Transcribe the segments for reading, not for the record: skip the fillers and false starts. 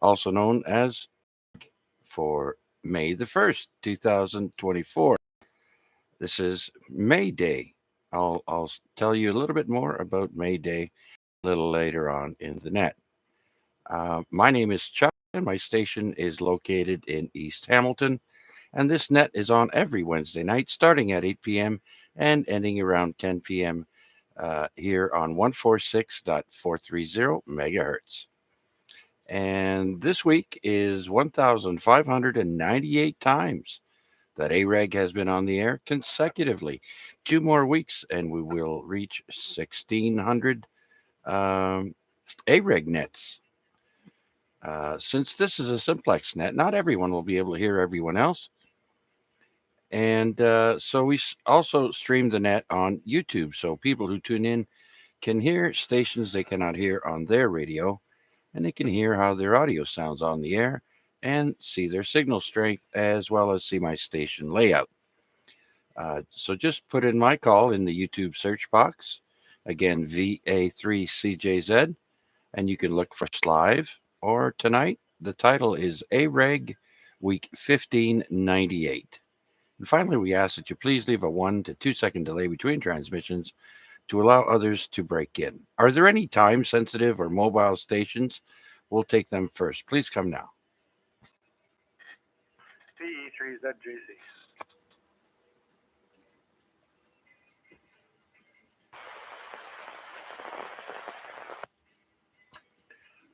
also known as for May the 1st, 2024. This is May Day. I'll tell you a little bit more about May Day a little later on in the net. My name is Chuck, and my station is located in East Hamilton. And this net is on every Wednesday night, starting at 8 p.m. and ending around 10 p.m. Here on 146.430 megahertz. And this week is 1,598 times that AREG has been on the air consecutively. 2 more weeks, and we will reach 1,600 AREG nets. Since this is a Simplex net, not everyone will be able to hear everyone else. And so we also stream the net on YouTube, so people who tune in can hear stations they cannot hear on their radio, and they can hear how their audio sounds on the air and see their signal strength as well as see my station layout. So just put in my call in the YouTube search box, again, VA3CJZ, and you can look for live or tonight. The title is AREG Week 1598. And finally, we ask that you please leave a 1 to 2 second delay between transmissions to allow others to break in. Are there any time sensitive or mobile stations? We'll take them first. Please come now. CE3ZJC.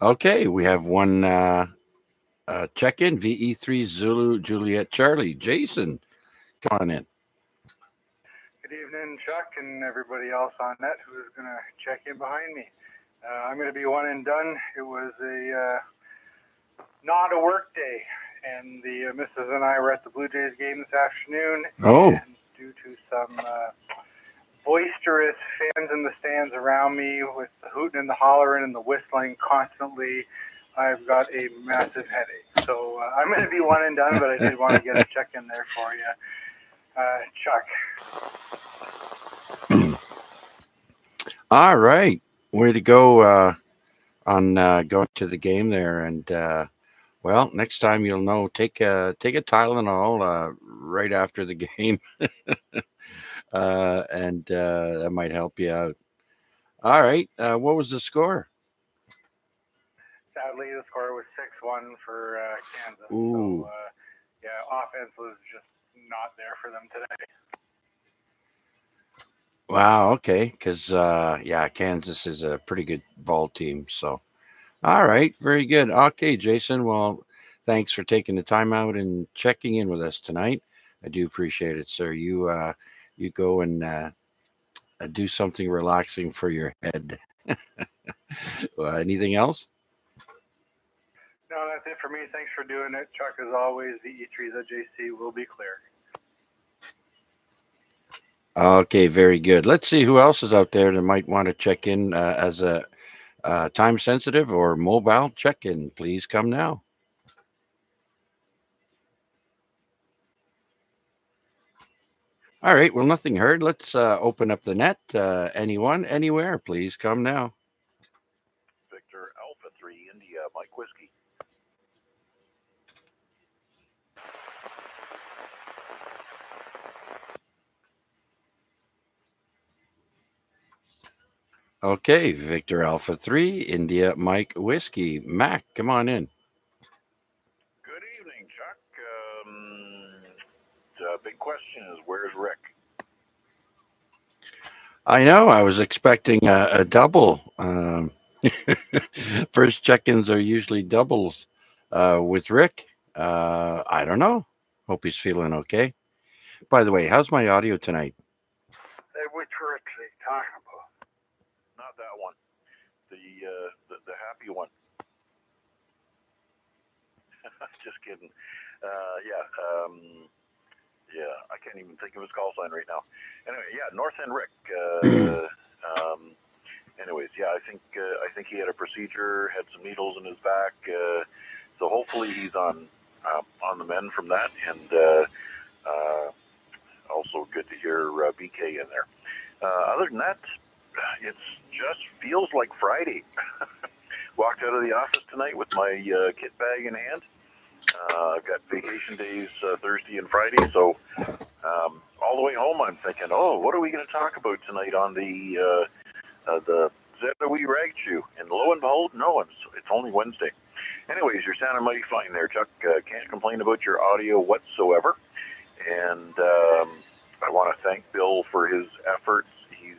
Okay, we have one check in, VE3 Zulu Juliet Charlie. Jason, come on in. Good evening, Chuck, and everybody else on net who's going to check in behind me. I'm going to be one and done. It was not a work day, and the missus and I were at the Blue Jays game this afternoon. Oh. And due to some boisterous fans in the stands around me with the hooting and the hollering and the whistling constantly, I've got a massive headache. So I'm going to be one and done, but I did want to get a check in there for you. Chuck. All right. Way to go on going to the game there. And, well, next time you'll know, take a Tylenol right after the game. And that might help you out. All right. What was the score? Sadly, the score was 6-1 for Kansas. Ooh. So, yeah, offense was just not there for them today. Wow. Okay. Because, yeah, Kansas is a pretty good ball team. So, all right. Very good. Okay, Jason. Well, thanks for taking the time out and checking in with us tonight. I do appreciate it, sir. You go and do something relaxing for your head. Anything else? No, that's it for me. Thanks for doing it, Chuck. As always, the E3ZJC will be clear. Okay, very good. Let's see who else is out there that might want to check in as a time sensitive or mobile check in. Please come now. All right. Well, nothing heard. Let's open up the net. Anyone, anywhere, please come now. Victor Alpha 3 India, Mike Whiskey. Okay, Victor Alpha 3 India, Mike Whiskey. Mac, come on in. Good evening, Chuck. The big question is, where's Rick? I know. I was expecting a double. First check-ins are usually doubles with Rick. I don't know. Hope he's feeling okay. By the way, how's my audio tonight? Which Rick are you talking about? Not that one. The happy one. Just kidding. Yeah, I can't even think of his call sign right now. Anyway, yeah, North End Rick. Anyways, yeah, I think he had a procedure, had some needles in his back, so hopefully he's on the mend from that, and also good to hear BK in there. Other than that, it just feels like Friday. walked out of the office tonight with my kit bag in hand. I've got vacation days Thursday and Friday, so all the way home I'm thinking, oh, what are we going to talk about tonight on the ZOE Rag Chew? And lo and behold, no, it's only Wednesday. Anyways, you're sounding mighty fine there, Chuck. Can't complain about your audio whatsoever. And I want to thank Bill for his efforts. He's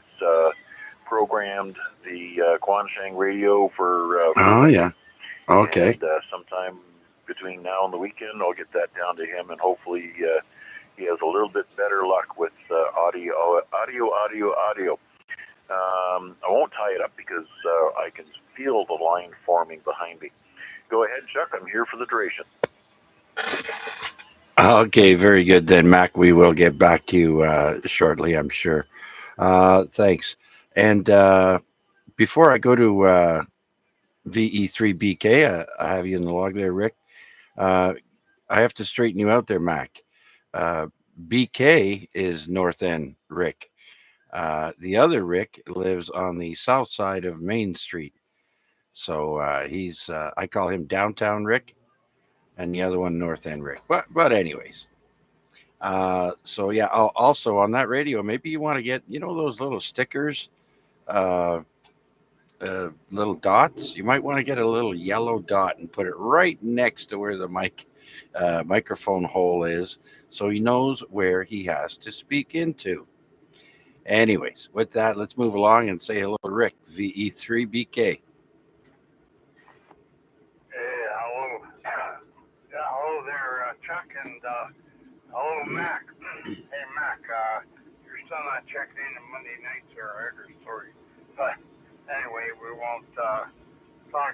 programmed the Quanshang radio for Oh, yeah. Okay. And sometime between now and the weekend, I'll get that down to him, and hopefully he has a little bit better luck with audio. I won't tie it up because I can feel the line forming behind me. Go ahead, Chuck. I'm here for the duration. Okay, very good then, Mac. We will get back to you shortly, I'm sure. Thanks. And before I go to VE3BK, I have you in the log there, Rick. I have to straighten you out there, Mac. BK is North End Rick. The other Rick lives on the south side of Main Street. So he's, I call him Downtown Rick, and the other one North End Rick. But anyways. So yeah, also on that radio, maybe you want to get, those little stickers, little dots. You might want to get a little yellow dot and put it right next to where the microphone hole is, so he knows where he has to speak into. Anyways, with that, let's move along and say hello to Rick, VE3BK. Hello. Hello there, Chuck, and hello, Mac. Hey, Mac, you're still not checking in on Monday nights, or sorry. But anyway, we won't talk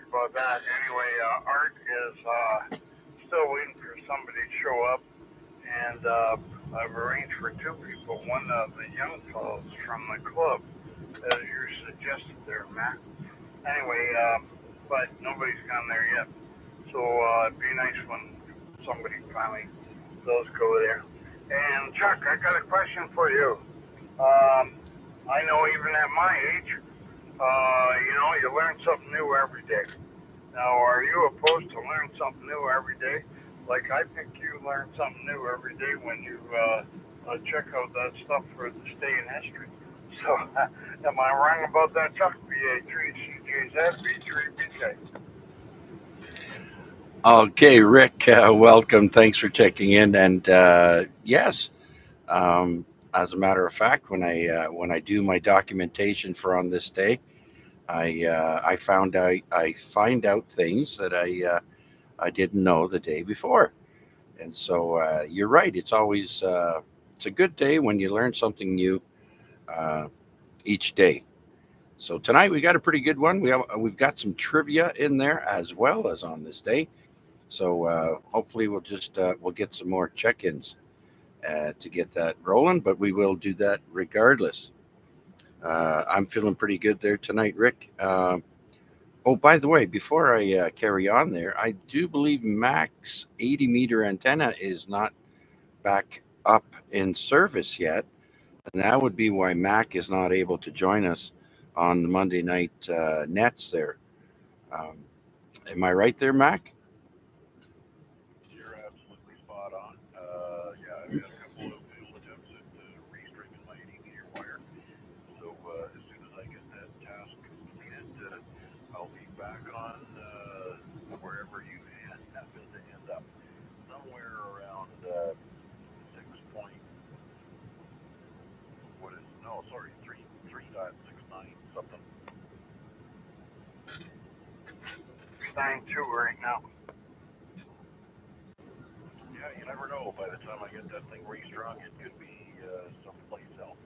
about that. Anyway, Art is still waiting for somebody to show up, and I've arranged for two people. One of the young fellows from the club, as you suggested there, Mac. Anyway, but nobody's gone there yet. So it'd be nice when somebody finally does go there. And Chuck, I got a question for you. I know even at my age, you learn something new every day. Now, are you opposed to learn something new every day? Like, I think you learn something new every day when you check out that stuff for the stay in history. So, am I wrong about that, Chuck? BA3CJZ, B3BK. Okay, Rick, welcome. Thanks for checking in. And yes, as a matter of fact, when I do my documentation for on this day, I find out things that I didn't know the day before. And so you're right. It's always it's a good day when you learn something new each day. So tonight we got a pretty good one. We've got some trivia in there as well as on this day. So hopefully we'll get some more check-ins to get that rolling, but we will do that regardless. I'm feeling pretty good there tonight, Rick. Oh, by the way, before I carry on there, I do believe Mac's 80-meter antenna is not back up in service yet, and that would be why Mac is not able to join us on the Monday night nets there. Am I right there, Mac? You're absolutely spot on. Yeah, I've got a couple of failed attempts at restringing my 80-meter wire. So as soon as I get that task completed, I'll be back on wherever you happen to end up. Somewhere around 6 point, 3.69 something. 92 right now. Yeah, you never know. By the time I get that thing restrung, it could be someplace else.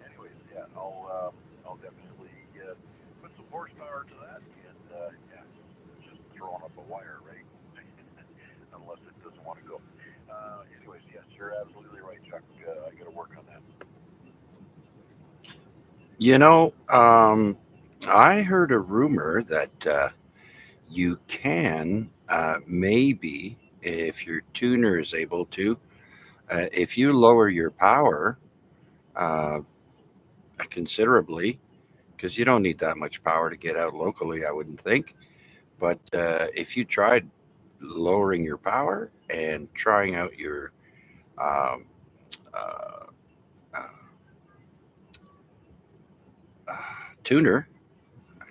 Anyways, yeah, I'll definitely put some horsepower to that, and yeah, just throwing up a wire, right? Unless it doesn't want to go. Anyways, yes, you're absolutely right, Chuck. I got to work on that. I heard a rumor that you can maybe, if your tuner is able to, if you lower your power considerably, because you don't need that much power to get out locally, I wouldn't think. But if you tried lowering your power and trying out your um, uh, uh, uh, tuner,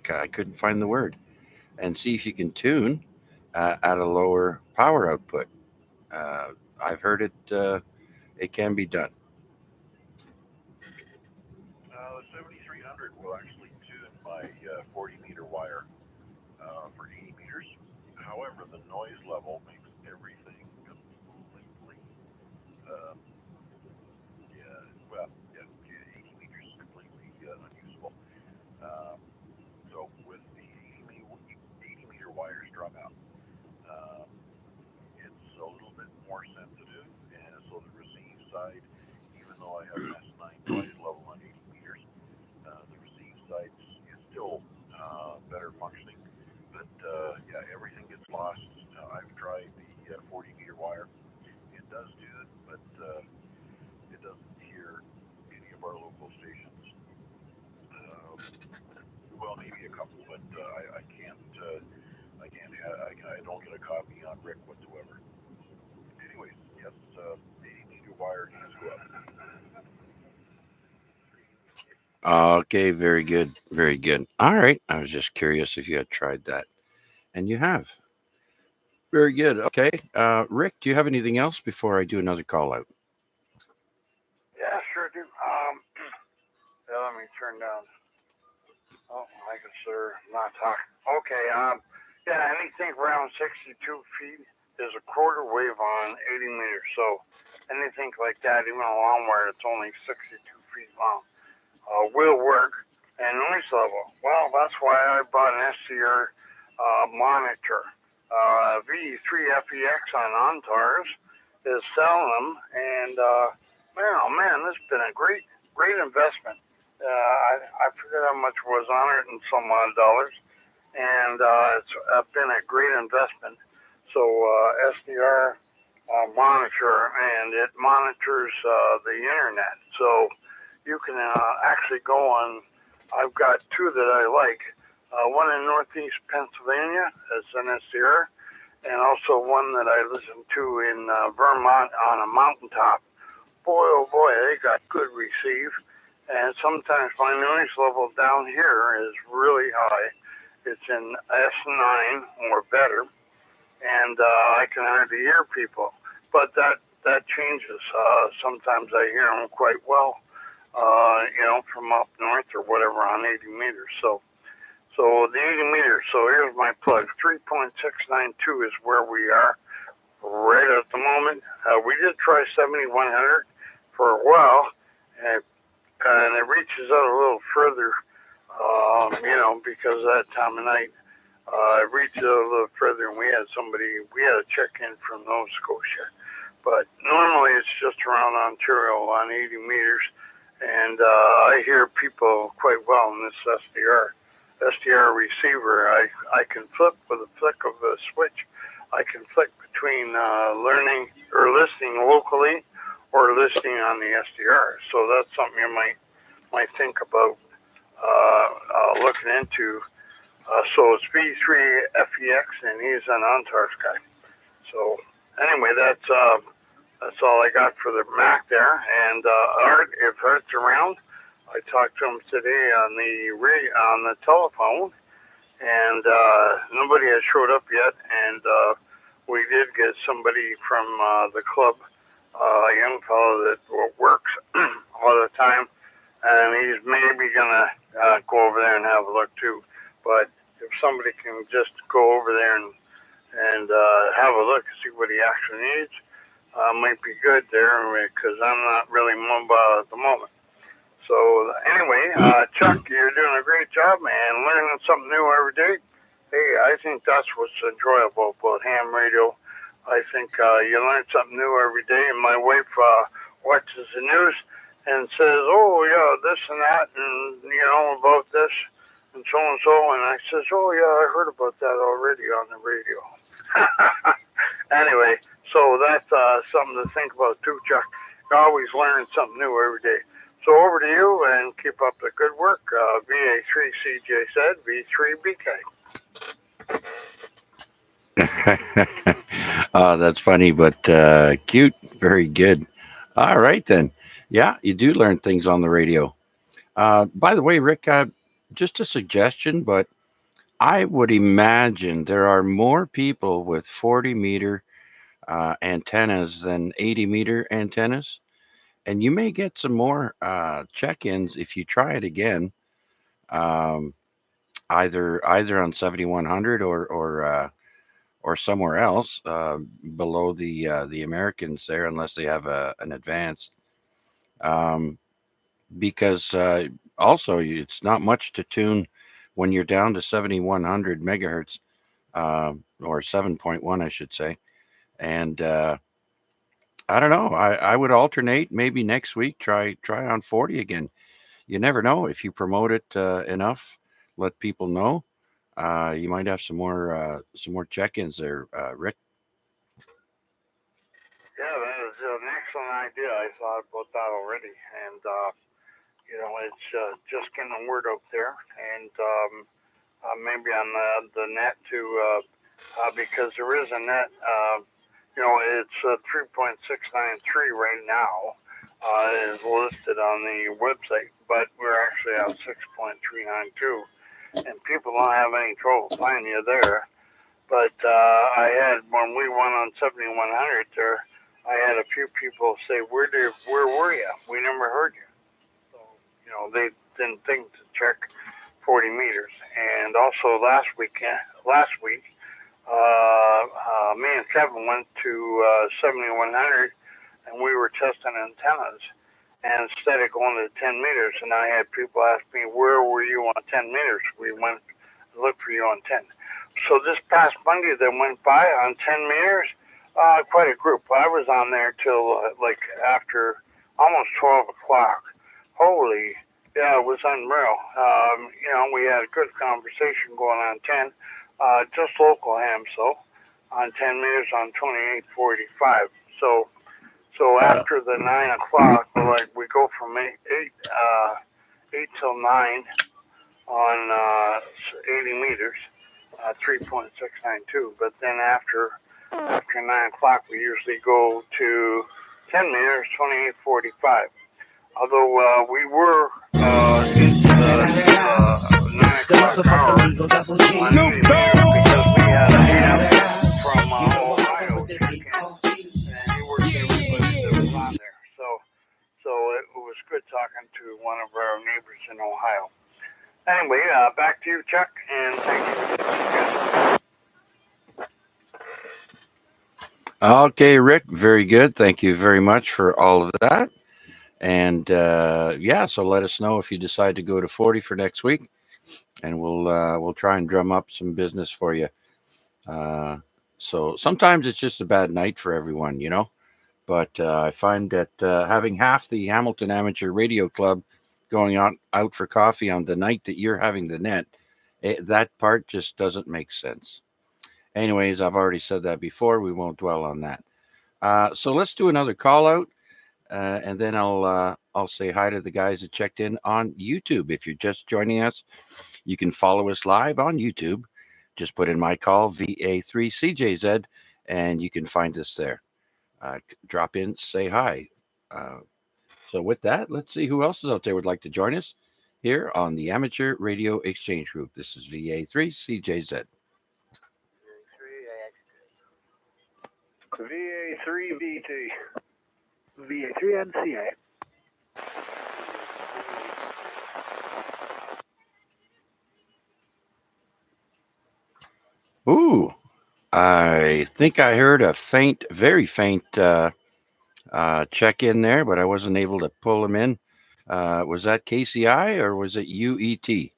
I couldn't find the word, and see if you can tune at a lower power output. Uh, I've heard it can be done. The 7300 will actually tune my 40 meter wire for 80 meters. However, the noise level makes everything completely, uh, yeah, 80 meters is completely unusable. Um, so with the 80 meter wire strung up, um, it's a little bit more sensitive, and so the receive side, even though I have an S9 noise level on 80 meters, the receive side is still better functioning. But yeah, everything gets lost. I've tried the 40 meter wire. It does do it, but it doesn't hear any of our local stations. Well, maybe a couple, but I can't. I don't get a copy on Rick whatsoever. Anyways, yes, 80 meter wire needs to go up. Okay, very good, very good. All right, I was just curious if you had tried that, and you have. Very good. Okay, Rick, do you have anything else before I do another call out? Yeah, sure do. Yeah, let me turn down. Oh, I can sure not talk. Okay. Yeah, anything around 62 feet is a quarter wave on 80 meters. So anything like that, even a long wire that's only 62 feet long, will work. And noise level. Well, that's why I bought an SCR monitor. V3FEX on OnTars is selling them, and man, oh man, this has been a great investment. I forget how much it was, $100 and some odd dollars, and it's been a great investment. So SDR monitor, and it monitors the internet. So you can actually go on. I've got two that I like. One in Northeast Pennsylvania, it's an SDR, and also one that I listen to in Vermont on a mountaintop. Boy, oh boy, they got good receive. And sometimes my noise level down here is really high. It's in S9 or better, and I can hardly hear people. But that changes. Sometimes I hear them quite well, from up north or whatever on 80 meters. So the 80 meters. So here's my plug. 3.692 is where we are right at the moment. We did try 7100 for a while, and it reaches out a little further, because that time of night, it reaches out a little further, and we had a check-in from Nova Scotia. But normally it's just around Ontario on 80 meters, and I hear people quite well in this SDR receiver. I can flip with a flick of a switch. I can flick between learning or listening locally or listening on the SDR. So that's something you might think about looking into. So it's V3FEX, and he's an OnTars guy. So anyway, that's all I got for the Mac there. And Art, if Art's around, I talked to him today on the telephone, and nobody has showed up yet. And we did get somebody from the club, a young fellow that works all the time, and he's maybe gonna go over there and have a look too. But if somebody can just go over there and have a look and see what he actually needs, might be good there, because I'm not really mobile at the moment. So anyway, Chuck, you're doing a great job, man. Learning something new every day. Hey, I think that's what's enjoyable about ham radio. I think you learn something new every day. And my wife watches the news and says, "Oh yeah, this and that, and about this and so and so." And I says, "Oh yeah, I heard about that already on the radio." Anyway, so that's something to think about too, Chuck. You're always learning something new every day. So over to you, and keep up the good work. VA3CJ said, V3BK. That's funny, but cute. Very good. All right, then. Yeah, you do learn things on the radio. By the way, Rick, just a suggestion, but I would imagine there are more people with 40-meter antennas than 80-meter antennas. And you may get some more check-ins if you try it again, um, either on 7100 or somewhere else below the Americans there, unless they have an advanced. Um, because also it's not much to tune when you're down to 7100 megahertz or 7.1, I should say. And I don't know. I would alternate. Maybe next week try on 40 again. You never know if you promote it enough. Let people know. You might have some more check-ins there, Rick. Yeah, that is an excellent idea. I thought about that already, and it's just getting the word out there, and maybe on the net too, because there is a net. It's 3.693 right now. Is listed on the website, but we're actually at 6.392, and people don't have any trouble finding you there. But I had, when we went on 7100 there, I had a few people say, where were you? We never heard you. So, they didn't think to check 40 meters. And also last week, me and Kevin went to 7100 and we were testing antennas. And instead of going to 10 meters, and I had people ask me, where were you on 10 meters? We went and looked for you on 10. So this past Monday that went by on 10 meters, quite a group. I was on there till after almost 12 o'clock. Holy, yeah, it was unreal. We had a good conversation going on 10, just local ham, so on 10 meters on 2845. So after the 9 o'clock, we go from 8 till 9 on 80 meters. 3.692, but then after 9 o'clock we usually go to 10 meters, 2845. Although we were into the 9 o'clock hour on 80 meters because we had a ham from Ohio check in, and he worked everybody that was on there. So it was good talking to one of our neighbors in Ohio. Anyway, back to you, Chuck, and thank you. Okay, Rick, very good. Thank you very much for all of that. And so let us know if you decide to go to 40 for next week, and we'll try and drum up some business for you. So sometimes it's just a bad night for everyone, But I find that having half the Hamilton Amateur Radio Club going out for coffee on the night that you're having the net, that part just doesn't make sense. Anyways, I've already said that before. We won't dwell on that. So let's do another call out, and then I'll say hi to the guys that checked in on YouTube. If you're just joining us, you can follow us live on YouTube. Just put in my call VA3CJZ, and you can find us there. Drop in, say hi. So with that, let's see who else is out there would like to join us here on the Amateur Radio Exchange Group. This is VA3CJZ. VA3VT. VA3NCA. Ooh, I think I heard a faint, very faint check in there, but I wasn't able to pull them in. Was that KCI or was it UET?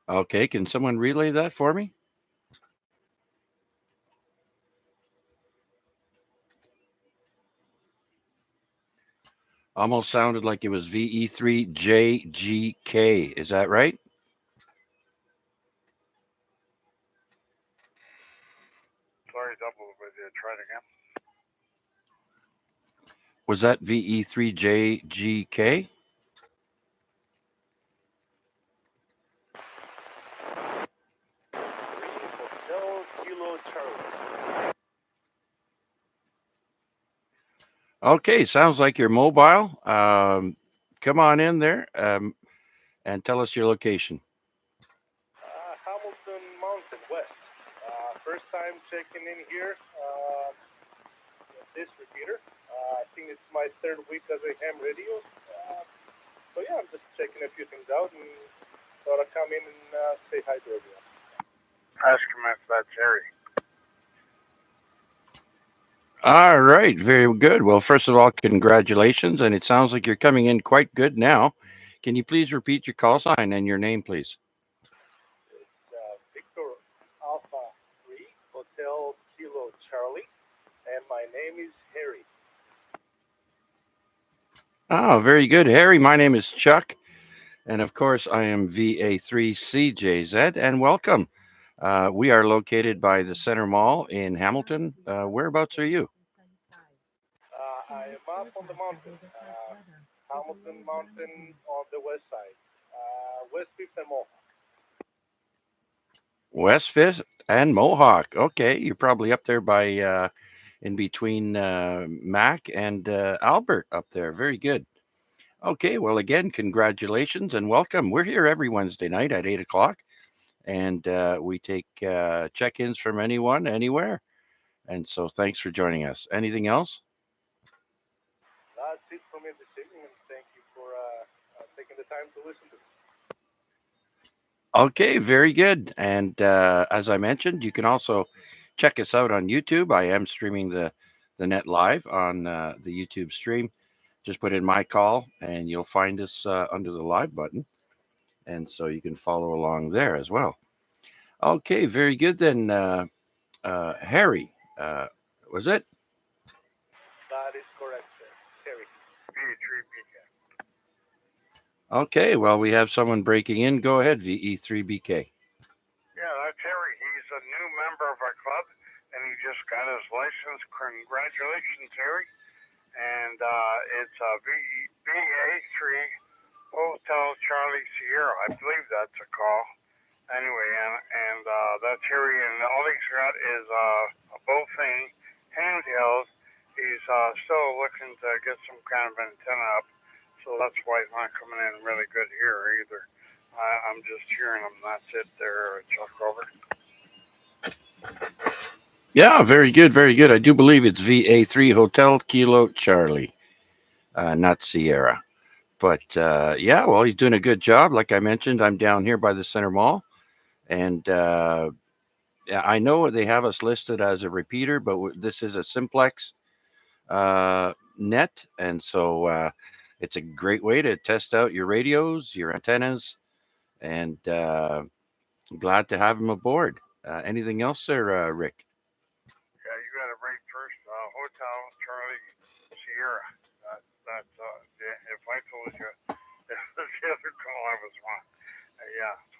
Okay, can someone relay that for me? Almost sounded like it was VE3JGK. Is that right? sorry, double with you. Try it again. Was that VE3JGK? Hotel Kilo Charlie. Okay, sounds like you're mobile. Come on in there and tell us your location. Hamilton Mountain West. First time checking in here. This repeater. I think it's my third week as a ham radio. So yeah, I'm just checking a few things out and thought I'd come in and say hi to everyone. Ask him if that's Harry. All right, very good. Well, first of all, congratulations, and it sounds like you're coming in quite good now. Can you please repeat your call sign and your name, please? It's Victor Alpha 3 Hotel Kilo Charlie, and my name is Harry. Oh, very good, Harry. My name is Chuck, and of course, I am VA3CJZ, and welcome. We are located by the Center Mall in Hamilton. Whereabouts are you? I am up on the mountain, Hamilton Mountain on the west side, West 5th and Mohawk. West Fifth and Mohawk. Okay, you're probably up there by in between Mac and Albert up there. Very good. Okay, well, again, congratulations and welcome. We're here every Wednesday night at 8 o'clock, and we take check-ins from anyone, anywhere. And so thanks for joining us. Anything else? That's it for me this evening, and thank you for taking the time to listen to me. Okay, very good. And as I mentioned, you can also check us out on YouTube. I am streaming the net live on the YouTube stream. Just put in my call and you'll find us under the live button. And so you can follow along there as well. Okay, very good then. Harry, was it? That is correct, sir. Harry. VE3BK. Okay, well, we have someone breaking in. Go ahead, VE3BK. Yeah, that's Harry. He's a new member of our club, and he just got his license. Congratulations, Harry. And it's VA3 Hotel Charlie Sierra. I believe that's a call. Anyway, and that's Harry, and all he's got is a Bofane handheld. He's still looking to get some kind of antenna up, so that's why he's not coming in really good here either. I'm just hearing him. That's it there, Chuck. Over. Yeah, very good, very good. I do believe it's VA3 Hotel Kilo Charlie, not Sierra. But yeah, well, he's doing a good job. Like I mentioned, I'm down here by the Center Mall, and yeah, I know they have us listed as a repeater, but this is a Simplex Net, and so it's a great way to test out your radios, your antennas, and glad to have him aboard. Anything else there, Rick? Yeah, you got it right first. Hotel Charlie Sierra. That's if I told you if the other call I was wrong. Yeah, it's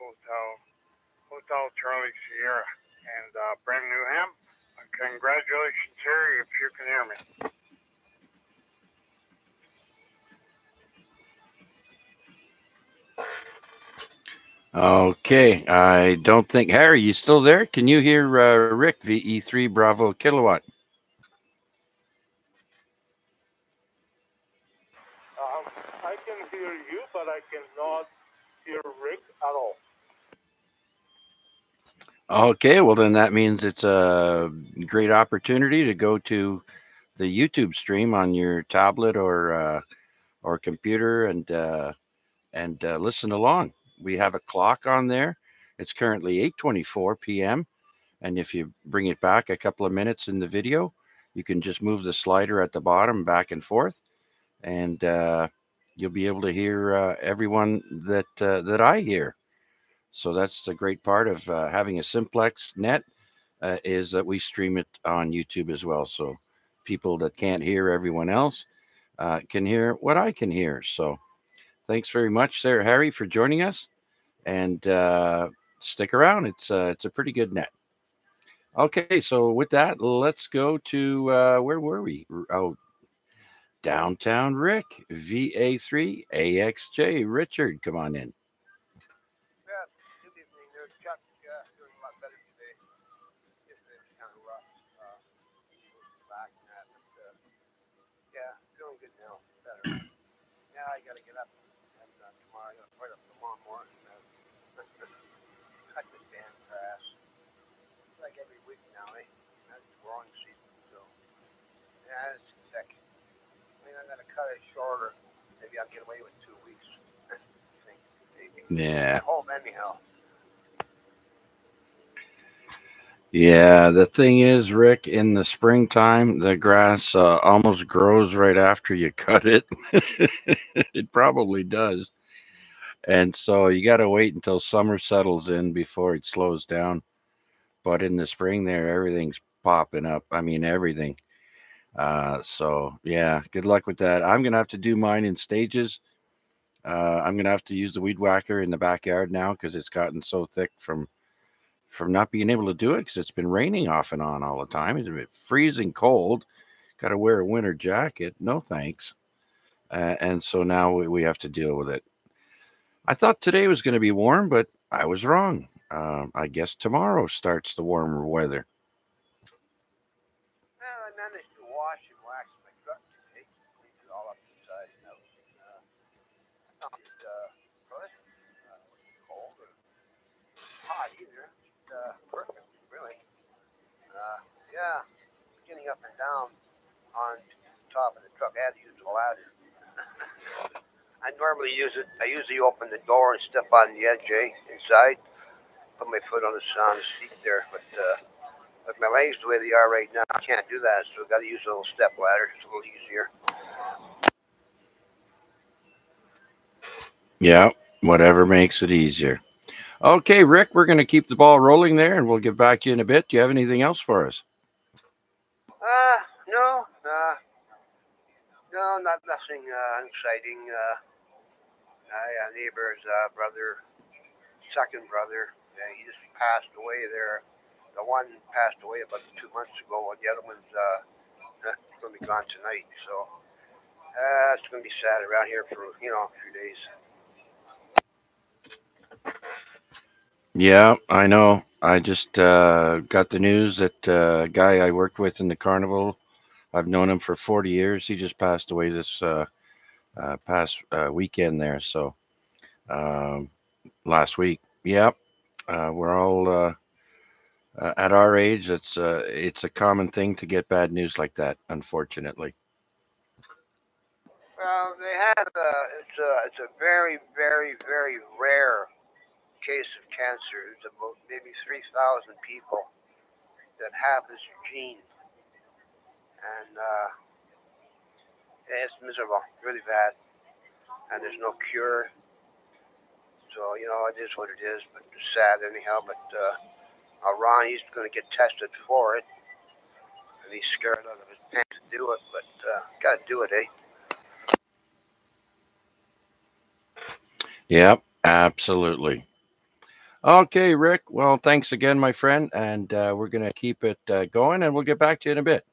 Hotel Charlie Sierra and Brent Newham. Congratulations, Harry, if you can hear me. Okay, I don't think Harry, you still there? Can you hear Rick VE3 Bravo Kilowatt? I can hear you, but I cannot hear Rick at all. Okay, well then that means it's a great opportunity to go to the YouTube stream on your tablet or computer and listen along. We have a clock on there. It's currently 8:24 p.m. And if you bring it back a couple of minutes in the video, you can just move the slider at the bottom back and forth, and you'll be able to hear everyone that I hear. So that's the great part of having a Simplex Net is that we stream it on YouTube as well. So people that can't hear everyone else can hear what I can hear. So thanks very much there, Harry, for joining us. And stick around. It's a pretty good net. Okay, so with that, let's go to where were we? Oh, downtown Rick, VA3 AXJ. Richard, come on in. Yeah, good evening there, Chuck. Doing a lot better today. Yesterday was kind of rough. Back and that, but yeah, feeling good now. Better. Yeah, I gotta get up and tomorrow I gotta fight up tomorrow morning and cut this damn grass. It's like every week now, eh? That's growing season, so yeah, it's sick. I mean, I'm gonna cut it shorter. Maybe I'll get away with 2 weeks. I think maybe. Yeah. I hope anyhow. Yeah, the thing is, Rick, in the springtime, the grass almost grows right after you cut it. It probably does. And so you got to wait until summer settles in before it slows down. But in the spring, there, everything's popping up. I mean, everything. So, yeah, good luck with that. I'm going to have to do mine in stages. I'm going to have to use the weed whacker in the backyard now because it's gotten so thick from not being able to do it because it's been raining off and on all the time. It's been freezing cold. Got to wear a winter jacket. No thanks. And so now we have to deal with it. I thought today was going to be warm, but I was wrong. I guess tomorrow starts the warmer weather. Well, I managed to wash and wax my truck today. Cleaned it all up inside and out. Not pleasant. Wasn't cold or hot either. Just perfect, really. Yeah, getting up and down on top of the truck. I had to use the ladder. I normally use it. I usually open the door and step on the edge, inside. Put my foot on the seat there, but with my legs the way they are right now, I can't do that. So I've got to use a little step ladder. It's a little easier. Yeah, whatever makes it easier. Okay, Rick, we're going to keep the ball rolling there and we'll get back to you in a bit. Do you have anything else for us? No, no, not nothing exciting. My neighbor's brother, second brother, he just passed away there. The one passed away about 2 months ago, and the other one's going to be gone tonight. So it's going to be sad around here for a few days. Yeah, I know. I just got the news that a guy I worked with in the carnival, I've known him for 40 years. He just passed away this past weekend there. So last week. Yep. We're all at our age. It's a common thing to get bad news like that, unfortunately. Well, they had it's a very, very, very rare case of cancer. There's about maybe 3,000 people that have this gene, and it's miserable, really bad, and there's no cure. So it is what it is, but it's sad anyhow. But Ron, he's going to get tested for it, and he's scared out of his pants to do it, but got to do it, eh? Yep, absolutely. Okay, Rick. Well, thanks again, my friend. And we're going to keep it going and we'll get back to you in a bit.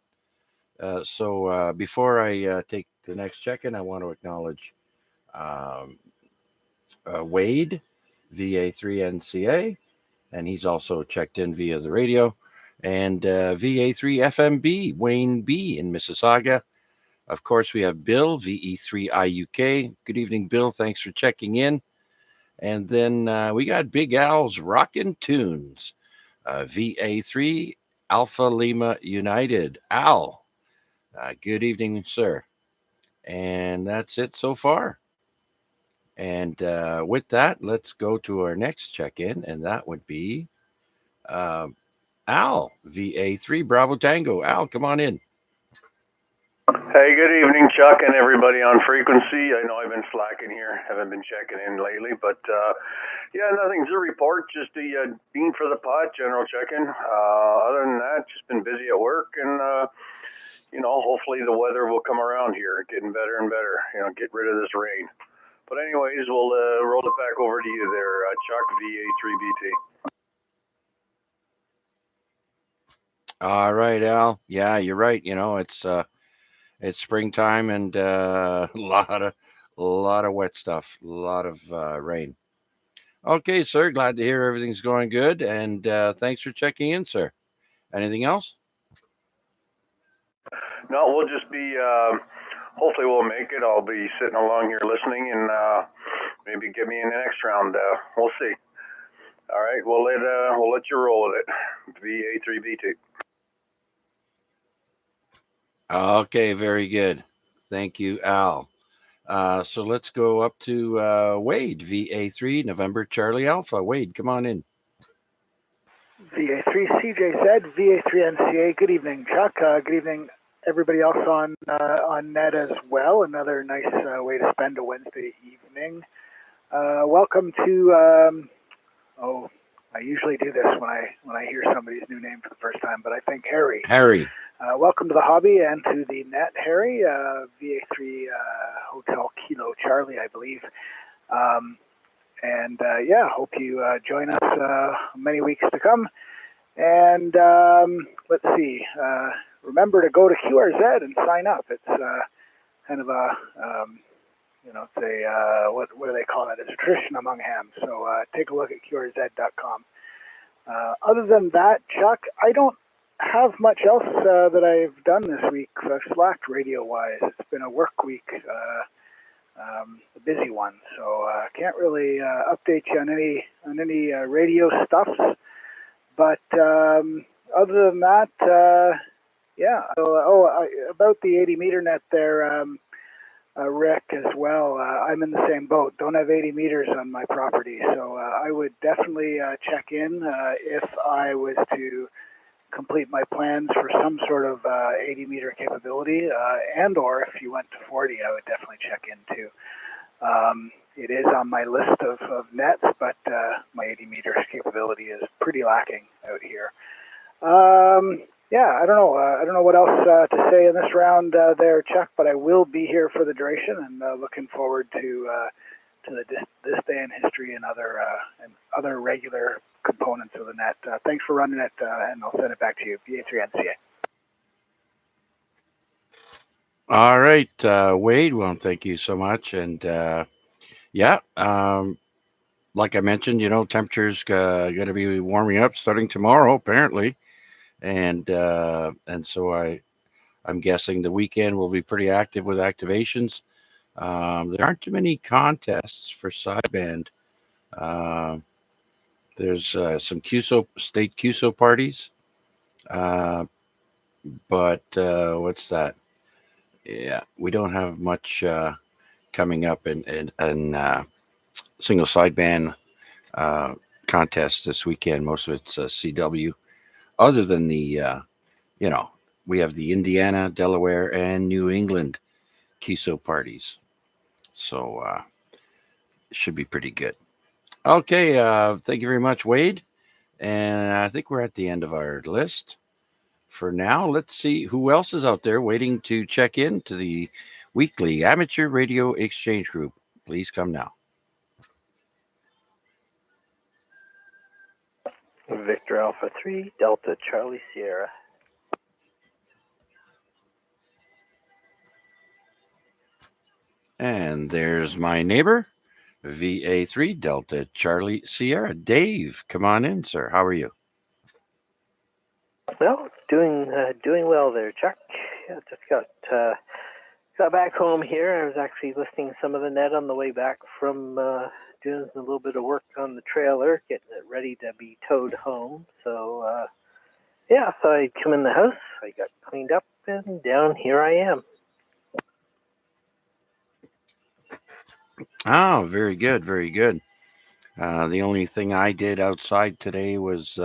So before I take the next check in, I want to acknowledge um, Wade, VA3NCA, and he's also checked in via the radio, and VA3FMB, Wayne B in Mississauga. Of course, we have Bill, VE3IUK. Good evening, Bill. Thanks for checking in. And then we got Big Al's Rockin' Tunes, VA3 Alpha Lima United. Al, good evening, sir. And that's it so far. And with that, let's go to our next check in, and that would be Al, VA3 Bravo Tango. Al, come on in. Hey, good evening, Chuck, and everybody on frequency. I know I've been slacking here, haven't been checking in lately, but yeah, nothing to report. Just the bean for the pot, general check-in. Other than that, just been busy at work, and hopefully the weather will come around here, getting better and better. Get rid of this rain. But anyways, we'll roll it back over to you there, Chuck, VA3BT. All right, Al. Yeah, you're right. It's springtime and a lot of wet stuff, a lot of rain. Okay, sir. Glad to hear everything's going good, and thanks for checking in, sir. Anything else? No, we'll just be. Hopefully, we'll make it. I'll be sitting along here listening, and maybe get me in the next round. We'll see. All right, we'll let you roll with it. VA3B2. Okay, very good. Thank you, Al. So let's go up to Wade, VA3, November Charlie Alpha. Wade, come on in. VA3 CJZ, VA3 NCA. Good evening, Chuck. Good evening, everybody else on net as well. Another nice way to spend a Wednesday evening. Welcome to. I usually do this when I hear somebody's new name for the first time, but I think Harry. Harry. Welcome to the hobby and to the net, Harry. VA3 Hotel Kilo Charlie, I believe. Hope you join us many weeks to come. And let's see. Remember to go to QRZ and sign up. It's kind of a, it's a, what do they call it? It's a tradition among hams. So take a look at QRZ.com. Other than that, Chuck, I don't have much else that I've done this week. I've slacked radio-wise. It's been a work week. A busy one, so can't really update you on any radio stuff. But other than that, about the 80 meter net there, Rick, as well. I'm in the same boat. Don't have 80 meters on my property, so I would definitely check in if I was to complete my plans for some sort of 80 meter capability, and or if you went to 40, I would definitely check in too. It is on my list of nets, but my 80 meters capability is pretty lacking out here. I don't know. I don't know what else to say in this round there, Chuck, but I will be here for the duration, and looking forward to this day in history and other regular components of the net. Thanks for running it, and I'll send it back to you. BA3NCA. All right, Wade. Well, thank you so much. And like I mentioned, temperatures going to be warming up starting tomorrow, apparently, and so I'm guessing the weekend will be pretty active with activations. There aren't too many contests for sideband. There's some state QSO parties, but what's that? Yeah, we don't have much coming up in single sideband contests this weekend. Most of it's CW. Other than the, we have the Indiana, Delaware, and New England QSO parties. So it should be pretty good. Okay, thank you very much, Wade. And I think we're at the end of our list. For now, let's see who else is out there waiting to check in to the weekly Amateur Radio Exchange Group. Please come now. Victor Alpha 3, Delta Charlie Sierra. And there's my neighbor, VA3 Delta Charlie Sierra. Dave, come on in, sir. How are you? Well, doing well there, Chuck. Yeah, just got back home here. I was actually listening to some of the net on the way back from doing a little bit of work on the trailer, getting it ready to be towed home. So so I come in the house, I got cleaned up, and down here I am. Oh, very good, very good. The only thing I did outside today was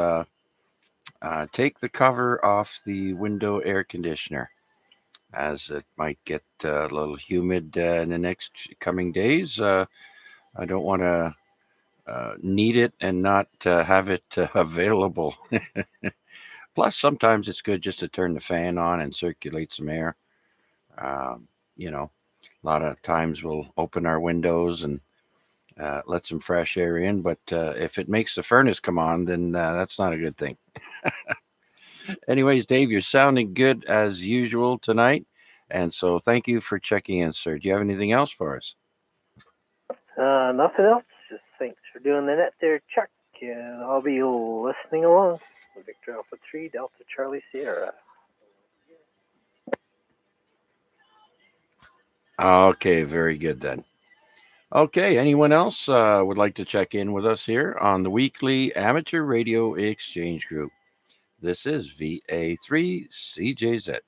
take the cover off the window air conditioner, as it might get a little humid in the next coming days. I don't want to need it and not have it available. Plus, sometimes it's good just to turn the fan on and circulate some air. A lot of times we'll open our windows and let some fresh air in, but if it makes the furnace come on, then that's not a good thing. Anyways, Dave, you're sounding good as usual tonight. And so thank you for checking in, sir. Do you have anything else for us? Nothing else. Just thanks for doing the net there, Chuck. And I'll be listening along. Victor Alpha 3, Delta Charlie Sierra. Okay, very good then. Okay, anyone else would like to check in with us here on the weekly Amateur Radio Exchange Group? This is VA3CJZ.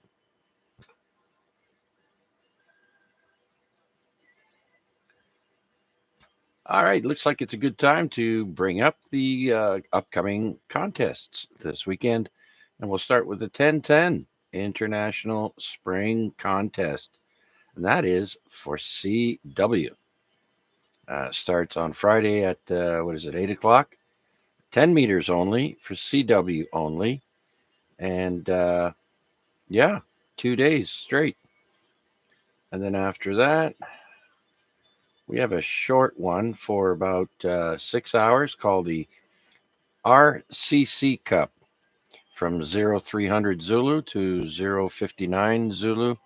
All right, looks like it's a good time to bring up the upcoming contests this weekend. And we'll start with the 1010 International Spring Contest. And that is for CW. Starts on Friday at, 8 o'clock? 10 meters only for CW only. And 2 days straight. And then after that, we have a short one for about 6 hours called the RCC Cup from 0300 Zulu to 059 Zulu.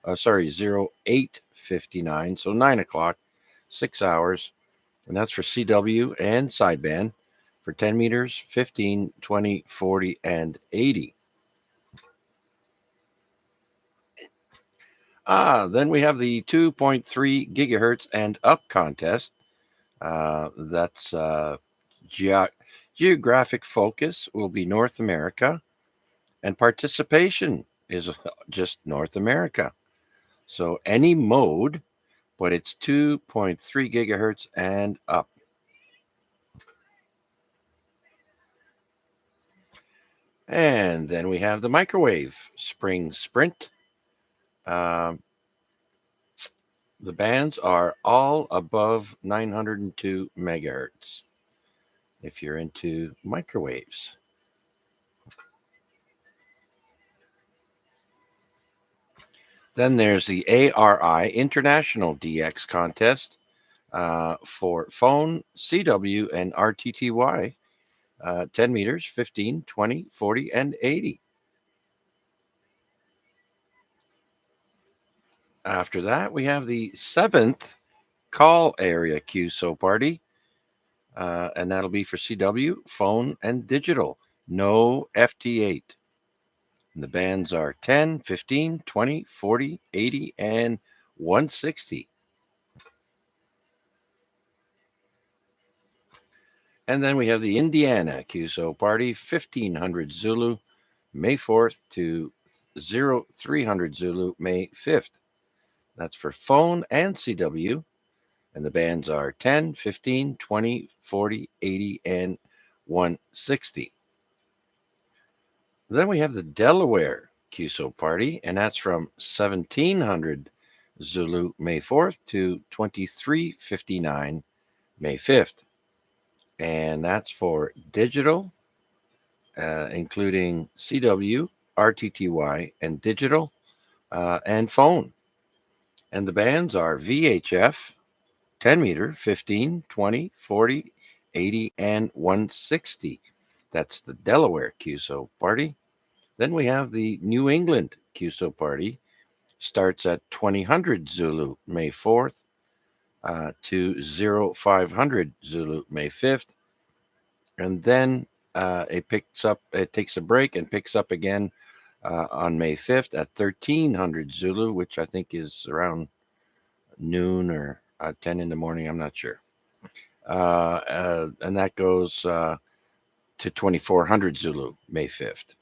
0859. So 9 o'clock, 6 hours. And that's for CW and sideband for 10 meters, 15, 20, 40, and 80. Then we have the 2.3 gigahertz and up contest. That's geographic focus will be North America, and participation is just North America. So any mode, but it's 2.3 gigahertz and up. And then we have the microwave spring sprint. The bands are all above 902 megahertz if you're into microwaves. Then there's the ARI International DX Contest for phone, CW, and RTTY, 10 meters, 15, 20, 40, and 80. After that, we have the 7th call area QSO party, and that'll be for CW, phone, and digital. No FT8. And the bands are 10, 15, 20, 40, 80, and 160. And then we have the Indiana QSO party, 1500 Zulu, May 4th to 0300 Zulu, May 5th. That's for phone and CW. And the bands are 10, 15, 20, 40, 80, and 160. Then we have the Delaware QSO party, and that's from 1700 Zulu, May 4th to 2359, May 5th. And that's for digital, including CW, RTTY, and digital, and phone. And the bands are VHF, 10 meter, 15, 20, 40, 80, and 160. That's the Delaware QSO party. Then we have the New England QSO party. Starts at 2000 Zulu, May 4th to 0500 Zulu, May 5th. And then it takes a break and picks up again on May 5th at 1300 Zulu, which I think is around noon or 10 in the morning. I'm not sure. And that goes to 2400 Zulu, May 5th.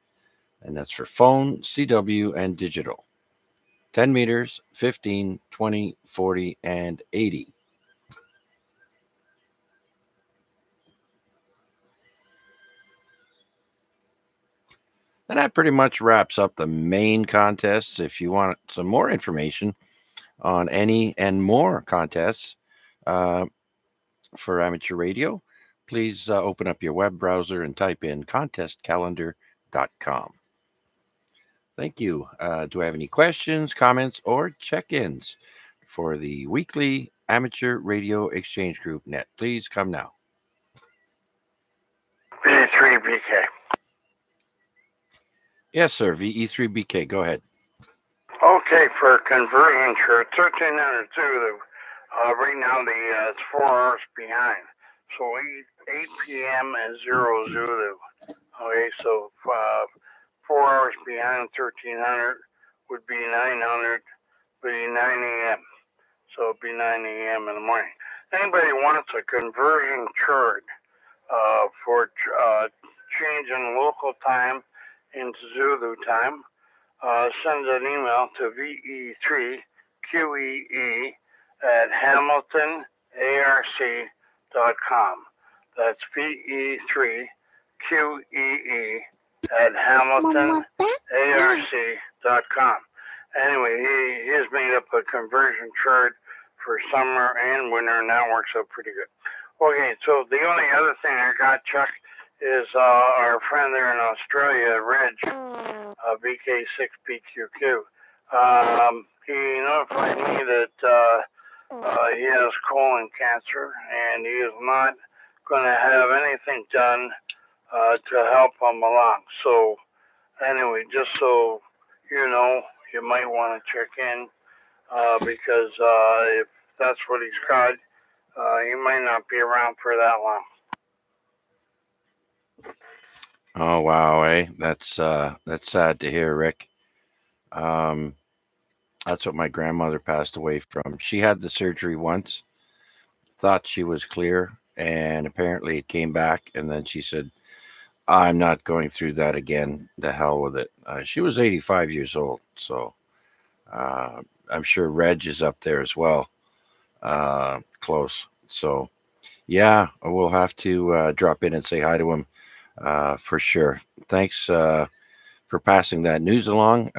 And that's for phone, CW, and digital. 10 meters, 15, 20, 40, and 80. And that pretty much wraps up the main contests. If you want some more information on any and more contests for amateur radio, please open up your web browser and type in contestcalendar.com. Thank you. Do I have any questions, comments, or check-ins for the weekly Amateur Radio Exchange Group net? Please come now. B3BK. Yes, sir. VE3BK. Go ahead. Okay, for conversion church, 1300 Zulu. Right now, it's 4 hours behind. So 8 p.m. and 0 Zulu. Okay, so 4 hours behind 1300 would be 900, would be 9 a.m. So it'd be 9 a.m. in the morning. Anybody wants a conversion chart for changing local time into Zulu time, send an email to VE3QEE@HamiltonARC.com. That's VE3QEE@HamiltonARC.com. Anyway, he has made up a conversion chart for summer and winter, and that works out pretty good. Okay, so the only other thing I got, Chuck, is our friend there in Australia, Reg, VK6PQQ. He notified me that he has colon cancer, and he is not going to have anything done to help him along. So, anyway, just so you know, you might want to check in because if that's what he's got, he might not be around for that long. Oh wow, that's sad to hear, Rick. That's what my grandmother passed away from. She had the surgery once, thought she was clear, and apparently it came back. And then she said, "I'm not going through that again. The hell with it." She was 85 years old, so I'm sure Reg is up there as well, close. So yeah, we'll have to drop in and say hi to him for sure. Thanks for passing that news along.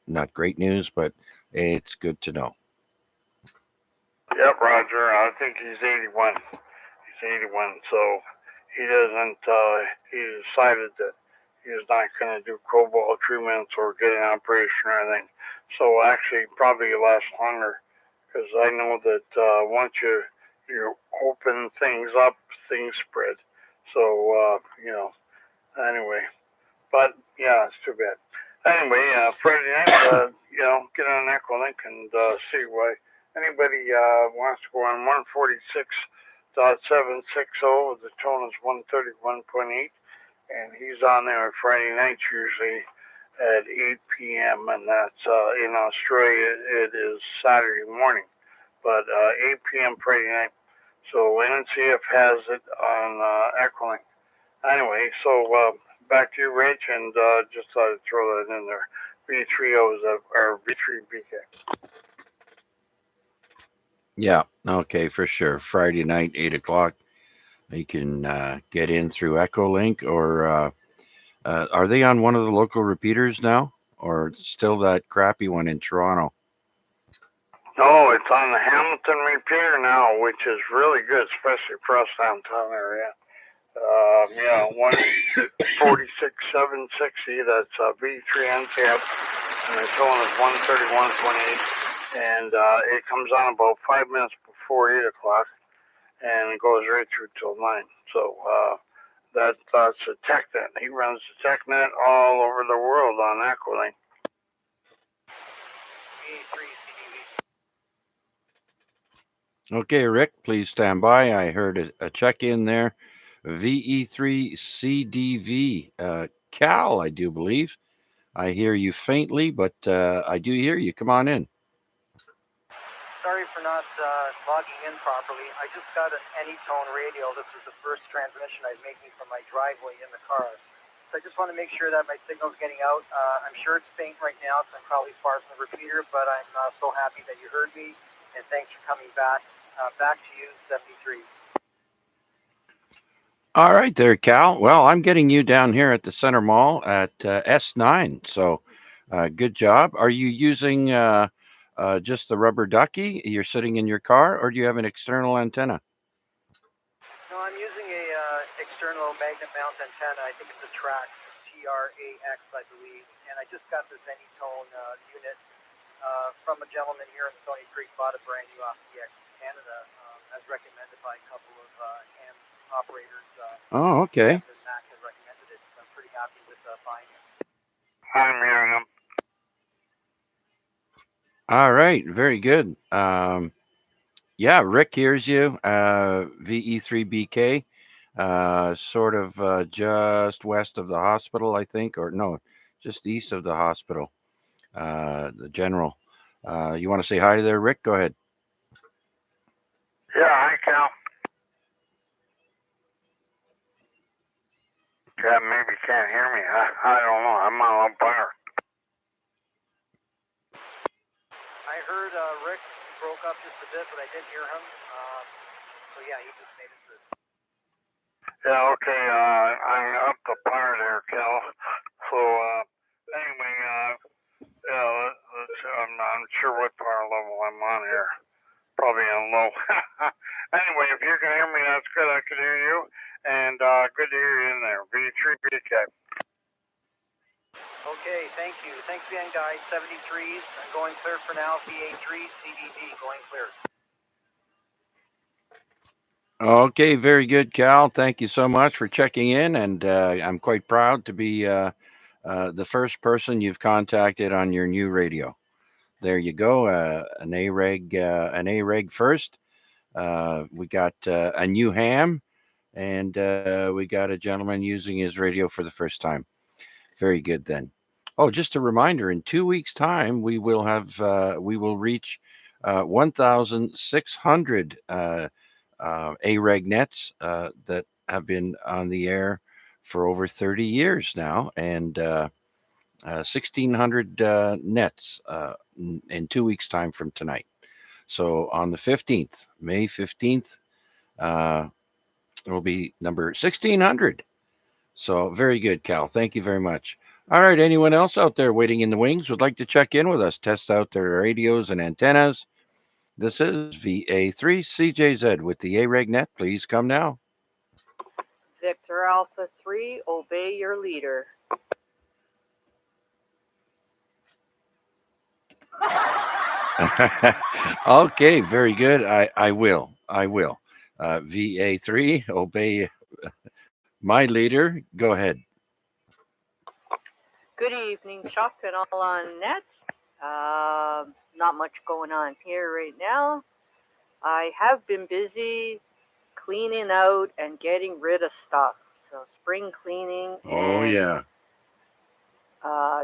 Not great news, but it's good to know. Yep, Roger. I think he's 81. He's 81, so he doesn't. He decided that he's not going to do cobalt treatments or get an operation or anything. So actually, probably last longer, because I know that once you open things up, things spread. So anyway, but yeah, it's too bad. Anyway, Friday night, get on Echolink and see why anybody wants to go on 146.760. The tone is 131.8, and he's on there Friday nights usually at 8 p.m. and that's in Australia it is Saturday morning, but 8 p.m. Friday night. So NCF has it on Echolink. Anyway, so back to you, Rich, and just thought I'd throw that in there. V3Os or V3BK. Yeah, okay, for sure. Friday night, 8 o'clock. You can get in through Echolink, or are they on one of the local repeaters now, or still that crappy one in Toronto? No, it's on the Hamilton repeater now, which is really good, especially for us downtown area. 146.760. That's V3 NCF, and the tone is 131.8, and it comes on about 5 minutes before 8 o'clock, and it goes right through till 9. So that's a TechNet. He runs the TechNet all over the world on Echolink. Okay, Rick, please stand by. I heard a check in there. VE3CDV. Cal, I do believe. I hear you faintly, but I do hear you. Come on in. Sorry for not logging in properly. I just got an Anytone radio. This is the first transmission I'm making from my driveway in the car. So I just want to make sure that my signal's getting out. I'm sure it's faint right now, so I'm probably far from the repeater, but I'm so happy that you heard me, and thanks for coming back. Back to you, 73. All right there, Cal. Well, I'm getting you down here at the Center Mall at S9. So good job. Are you using just the rubber ducky? You're sitting in your car, or do you have an external antenna? No, I'm using a external magnet mount antenna. I think it's a Trax, TRAX, I believe. And I just got this Anytone unit from a gentleman here in Stony Creek. Bought a brand new off DX Canada, as recommended by a couple of ham operators. Oh, okay. Mac has recommended it. So I'm pretty happy with buying it. I'm hearing them. All right, very good. Yeah, Rick hears you. VE3BK, sort of just west of the hospital, I think, or no, just east of the hospital. The general. You want to say hi to there, Rick? Go ahead. Yeah, hi, Cal. Yeah, maybe you can't hear me. I don't know. I'm on fire. I heard Rick broke up just a bit, but I did hear him. So yeah, he just made it through. Yeah, okay. I'm up the fire there, Cal. So, anyway, yeah, I'm not sure what fire level I'm on here. Probably on low. Anyway, if you can hear me, that's good. I can hear you. And good to hear you in there. V3BK. Okay, thank you. Thanks again, guys. 73s. I'm going clear for now. VA3, CDD, going clear. Okay, very good, Cal. Thank you so much for checking in, and I'm quite proud to be the first person you've contacted on your new radio. There you go, an AREG first. We got a new ham, and we got a gentleman using his radio for the first time. Very good then. Oh, just a reminder: in 2 weeks' time, we will reach 1,600 AREG nets that have been on the air for over 30 years now, and 1,600 nets in 2 weeks' time from tonight. So on the 15th, May 15th, will be number 1,600. So very good, Cal. Thank you very much. All right. Anyone else out there waiting in the wings would like to check in with us, test out their radios and antennas? This is VA3CJZ with the AREG net. Please come now. Victor Alpha 3, obey your leader. Okay, very good. I will. VA3, obey my leader. Go ahead. Good evening, Chuck, and all on net. Not much going on here right now. I have been busy cleaning out and getting rid of stuff. So spring cleaning Oh, and yeah.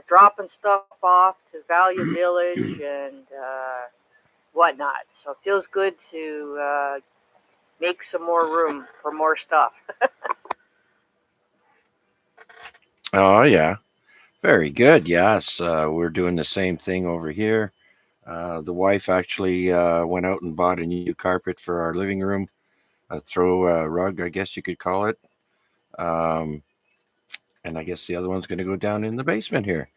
dropping stuff off to Value Village and whatnot. So it feels good to make some more room for more stuff. Oh, yeah. Very good. Yes, we're doing the same thing over here. The wife actually went out and bought a new carpet for our living room, a throw rug, I guess you could call it. And I guess the other one's going to go down in the basement here.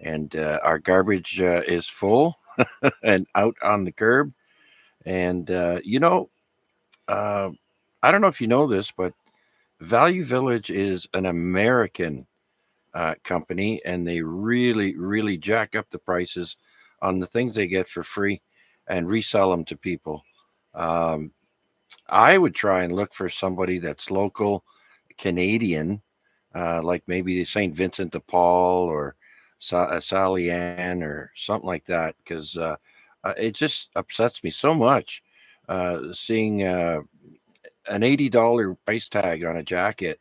And our garbage is full and out on the curb. And, I don't know if you know this, but Value Village is an American company, and they really, really jack up the prices on the things they get for free and resell them to people. Um, I would try and look for somebody that's local Canadian, like maybe St. Vincent de Paul or Sally Ann or something like that, because it just upsets me so much seeing an $80 price tag on a jacket,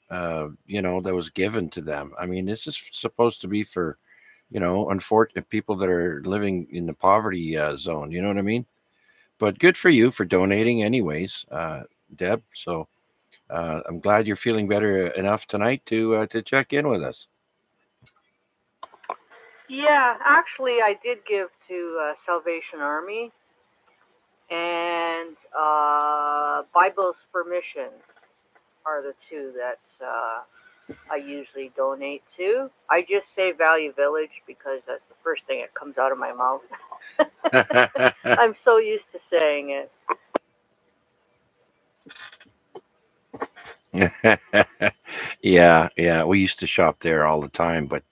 that was given to them. I mean, this is supposed to be for, unfortunate people that are living in the poverty zone. You know what I mean? But good for you for donating, anyways, Deb. So I'm glad you're feeling better enough tonight to check in with us. Yeah, actually, I did give to Salvation Army and Bibles for Mission are the two that I usually donate to. I just say Value Village because that's the first thing that comes out of my mouth. I'm so used to saying it. Yeah. We used to shop there all the time, but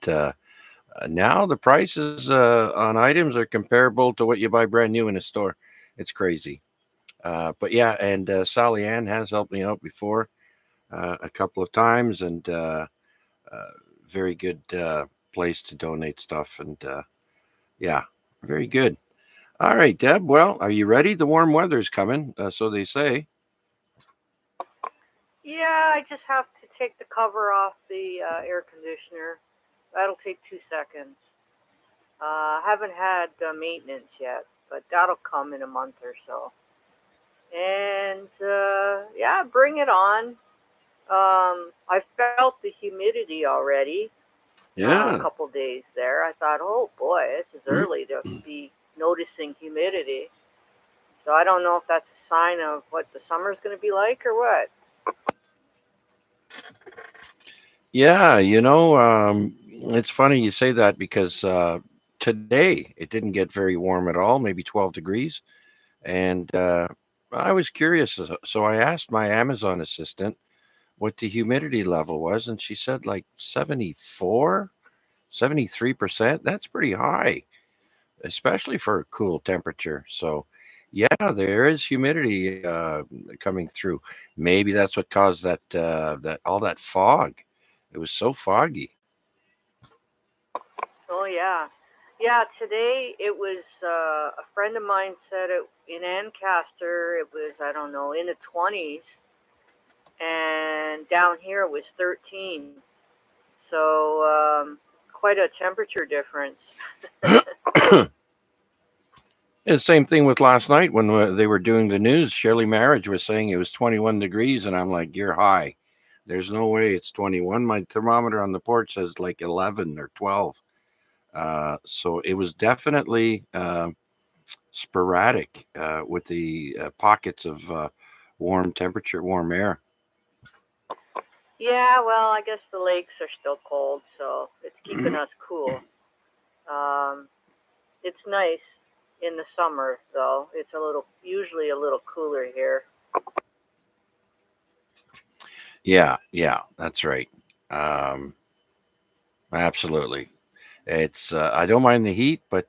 now the prices on items are comparable to what you buy brand new in a store. It's crazy. But yeah, and Sally Ann has helped me out before a couple of times, and very good place to donate stuff. And yeah, very good. All right, Deb. Well, are you ready? The warm weather's coming, so they say. Yeah, I just have to take the cover off the air conditioner. That'll take 2 seconds. Haven't had maintenance yet, but that'll come in a month or so. And yeah, bring it on. I felt the humidity already. A Yeah. couple days there. I thought, oh boy, this is early to be noticing humidity. So I don't know if that's a sign of what the summer's going to be like or what. Yeah, it's funny you say that because today it didn't get very warm at all, maybe 12 degrees. And I was curious. So I asked my Amazon assistant what the humidity level was, and she said like 74, 73%. That's pretty high, especially for a cool temperature. So, yeah, there is humidity coming through. Maybe that's what caused that all that fog. It was so foggy. Oh yeah, yeah. Today it was a friend of mine said it in Ancaster. It was I don't know in the 20s, and down here it was 13. So quite a temperature difference. And same thing with last night when they were doing the news. Shirley Marriage was saying it was 21 degrees, and I'm like, you're high. There's no way it's 21. My thermometer on the porch says like 11 or 12. So it was definitely sporadic with the pockets of warm temperature, warm air. Yeah, well, I guess the lakes are still cold, so it's keeping us cool. Um, it's nice in the summer, though. It's usually a little cooler here. Yeah, that's right. Um, Absolutely. It's I don't mind the heat, but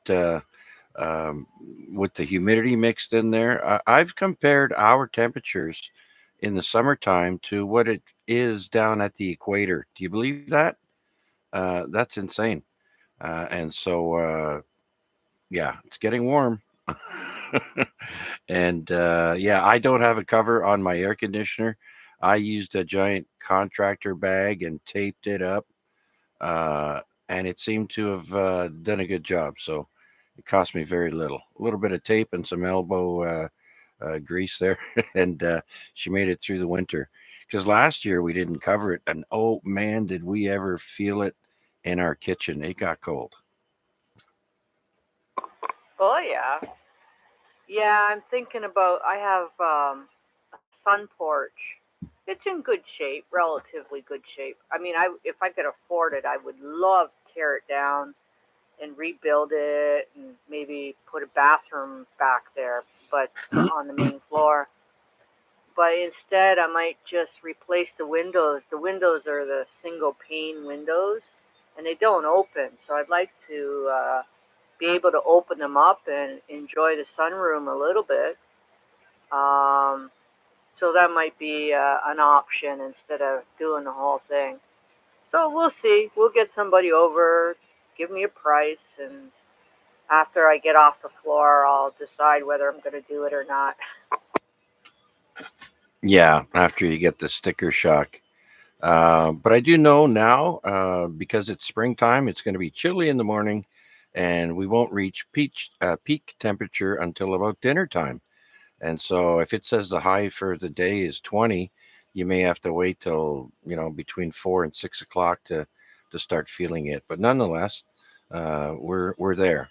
um, with the humidity mixed in there, I've compared our temperatures in the summertime to what it is down at the equator. Do you believe that? That's insane. And so, yeah, it's getting warm. And yeah, I don't have a cover on my air conditioner. I used a giant contractor bag and taped it up, uh, and it seemed to have done a good job. So it cost me very little, a little bit of tape and some elbow grease there, and she made it through the winter. Because last year we didn't cover it, and oh man, did we ever feel it in our kitchen? It got cold. Oh yeah, yeah. I'm thinking about. I have a sun porch. It's in good shape, relatively good shape. I mean, if I could afford it, I would love to tear it down and rebuild it, and maybe put a bathroom back there, but on the main floor. But instead, I might just replace the windows. The windows are the single pane windows, and they don't open. So I'd like to be able to open them up and enjoy the sunroom a little bit. Um, so that might be an option instead of doing the whole thing. So we'll see. We'll get somebody over, give me a price, and after I get off the floor, I'll decide whether I'm going to do it or not. Yeah, after you get the sticker shock. But I do know now, because it's springtime, it's going to be chilly in the morning, and we won't reach peak temperature until about dinner time. And so if it says the high for the day is 20, you may have to wait till, between 4 and 6 o'clock to start feeling it. But nonetheless, we're there.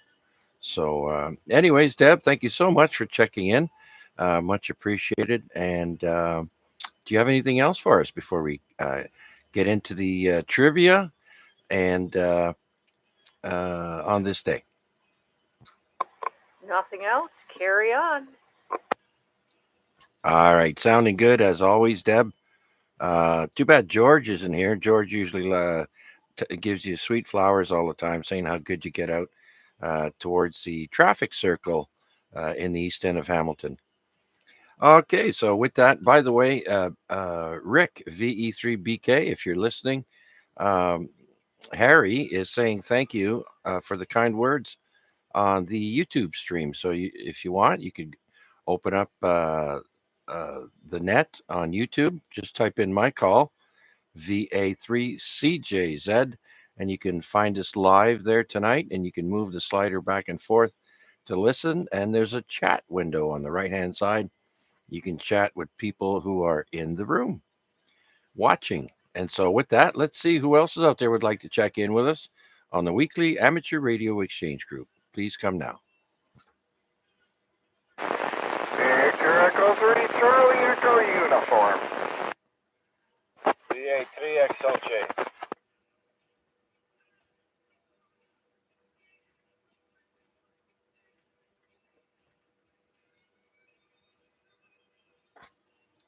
So, anyways, Deb, thank you so much for checking in. Much appreciated. And do you have anything else for us before we get into the trivia and on this day? Nothing else? Carry on. All right, sounding good as always, Deb. Too bad George isn't here. George usually gives you sweet flowers all the time, saying how good you get out towards the traffic circle in the east end of Hamilton. Okay, so with that, by the way, Rick VE3BK, if you're listening, um, Harry is saying thank you for the kind words on the YouTube stream. So if you want, you could open up the net on YouTube. Just type in my call, VA3CJZ, and you can find us live there tonight. And you can move the slider back and forth to listen. And there's a chat window on the right hand side. You can chat with people who are in the room watching. And so, with that, let's see who else is out there would like to check in with us on the weekly Amateur Radio Exchange Group. Please come now. Victor Echo 3, Charlie Echo Uniform. VA3XLJ.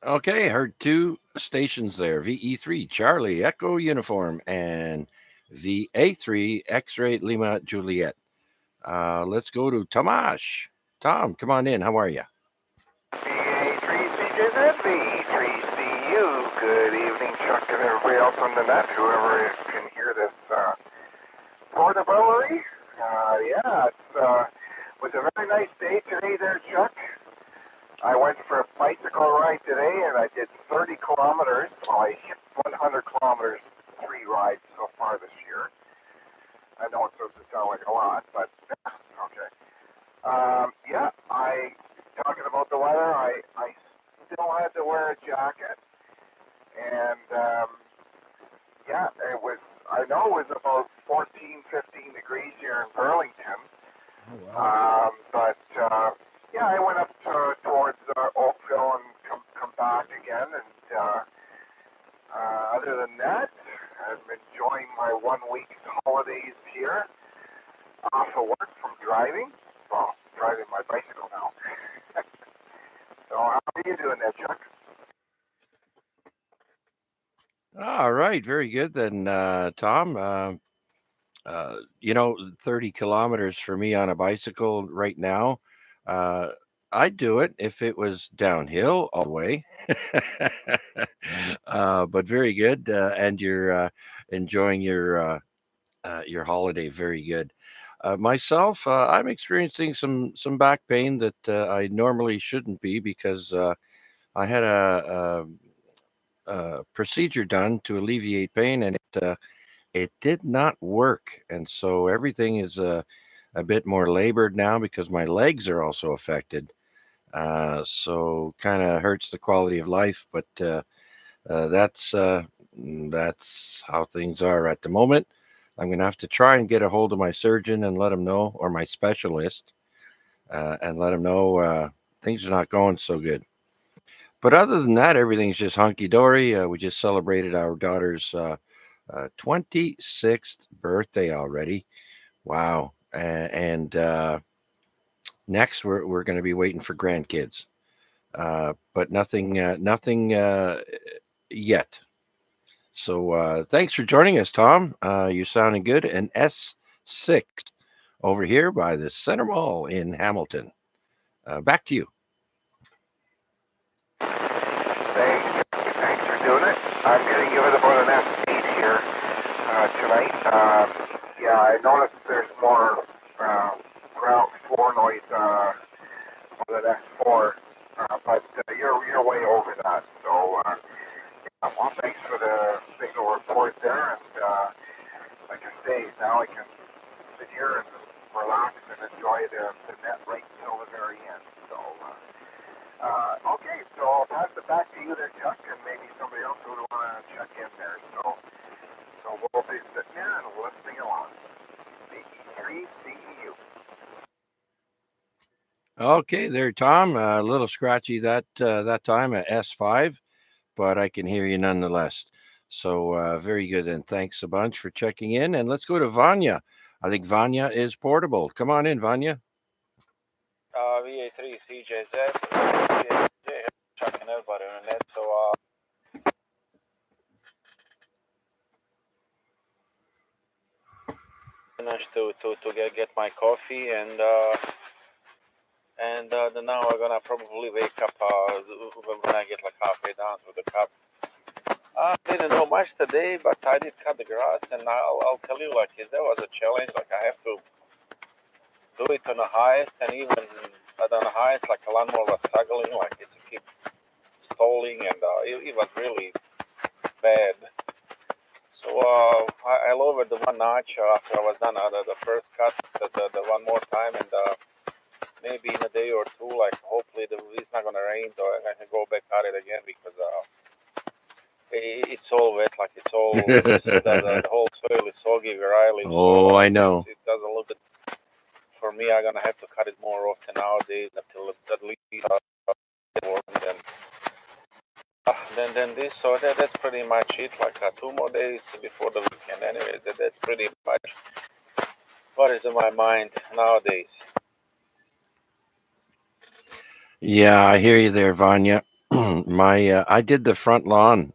Okay, heard two stations there, VE3 Charlie Echo Uniform and VA3 X-Ray Lima Juliet. Let's go to Tomash. Tom, come on in. How are you? VA3CJZ, VE3CU. Good evening, Chuck, and everybody else on the net, whoever can hear this portability. Yeah, it was a very nice day today there, Chuck. I went for a bicycle ride today, and I did 30 kilometers. Well, I hit 100 kilometers 3 rides so far this year. I know it's supposed to sound like a lot, but okay. Yeah, talking about the weather, I still had to wear a jacket, and yeah, I know it was about 14, 15 degrees here in Burlington. Oh, wow. But yeah, I went up towards Oakville and come back again, and other than that, I'm enjoying my 1 week's holidays here off of work from driving. Well, driving my bicycle now. So how are you doing there, Chuck? All right, very good then, Tom. 30 kilometers for me on a bicycle right now. I'd do it if it was downhill all the way. But very good, and you're enjoying your holiday. Very good. Myself, I'm experiencing some back pain that I normally shouldn't be because I had a procedure done to alleviate pain, and it did not work, and so everything is a bit more labored now because my legs are also affected. So kind of hurts the quality of life, but that's how things are at the moment. I'm going to have to try and get a hold of my surgeon and let him know, or my specialist, and let him know things are not going so good. But other than that, everything's just hunky dory. We just celebrated our daughter's 26th birthday already. Wow. And next, we're going to be waiting for grandkids, but nothing yet. So thanks for joining us, Tom. You're sounding good. And S6 over here by the Center Mall in Hamilton. Back to you. Thanks for doing it. I'm going to give it about an S8 here tonight. Yeah, I noticed there's more ground floor noise on the S4, but you're way over that. So, well, thanks for the signal report there, and like I say, now I can sit here and relax and enjoy the net right until the very end. So, okay, so I'll pass it back to you there, Chuck, and maybe somebody else would want to check in there. So we'll be sitting there and listening along. CE3CEU. Okay, there, Tom. A little scratchy that time at S5, but I can hear you nonetheless. So very good, and thanks a bunch for checking in. And let's go to Vanya. I think Vanya is portable. Come on in, Vanya. VA3CJZ, checking out about internet. So managed to get my coffee, and then now I'm gonna probably wake up when I get like halfway down with the cup. didn't know much today, but I did cut the grass, and I'll tell you, like, that was a challenge. Like, I have to do it on the highest, and even on the highest, like, a lawnmower was struggling, like, it keep stalling, and it was really bad. So I lowered the one notch after I was done the first cut, the one more time, and maybe in a day or two, like, hopefully it's not gonna rain, so I can go back at it again, because it's all wet, like it's all the whole soil is soggy where I live. Oh, So I know. it does a little bit. For me, I'm gonna have to cut it more often nowadays until at least warm. Then this. So that's pretty much it. Like 2 more days before the weekend. Anyway, that's pretty much what is in my mind nowadays. Yeah, I hear you there, Vanya. I did the front lawn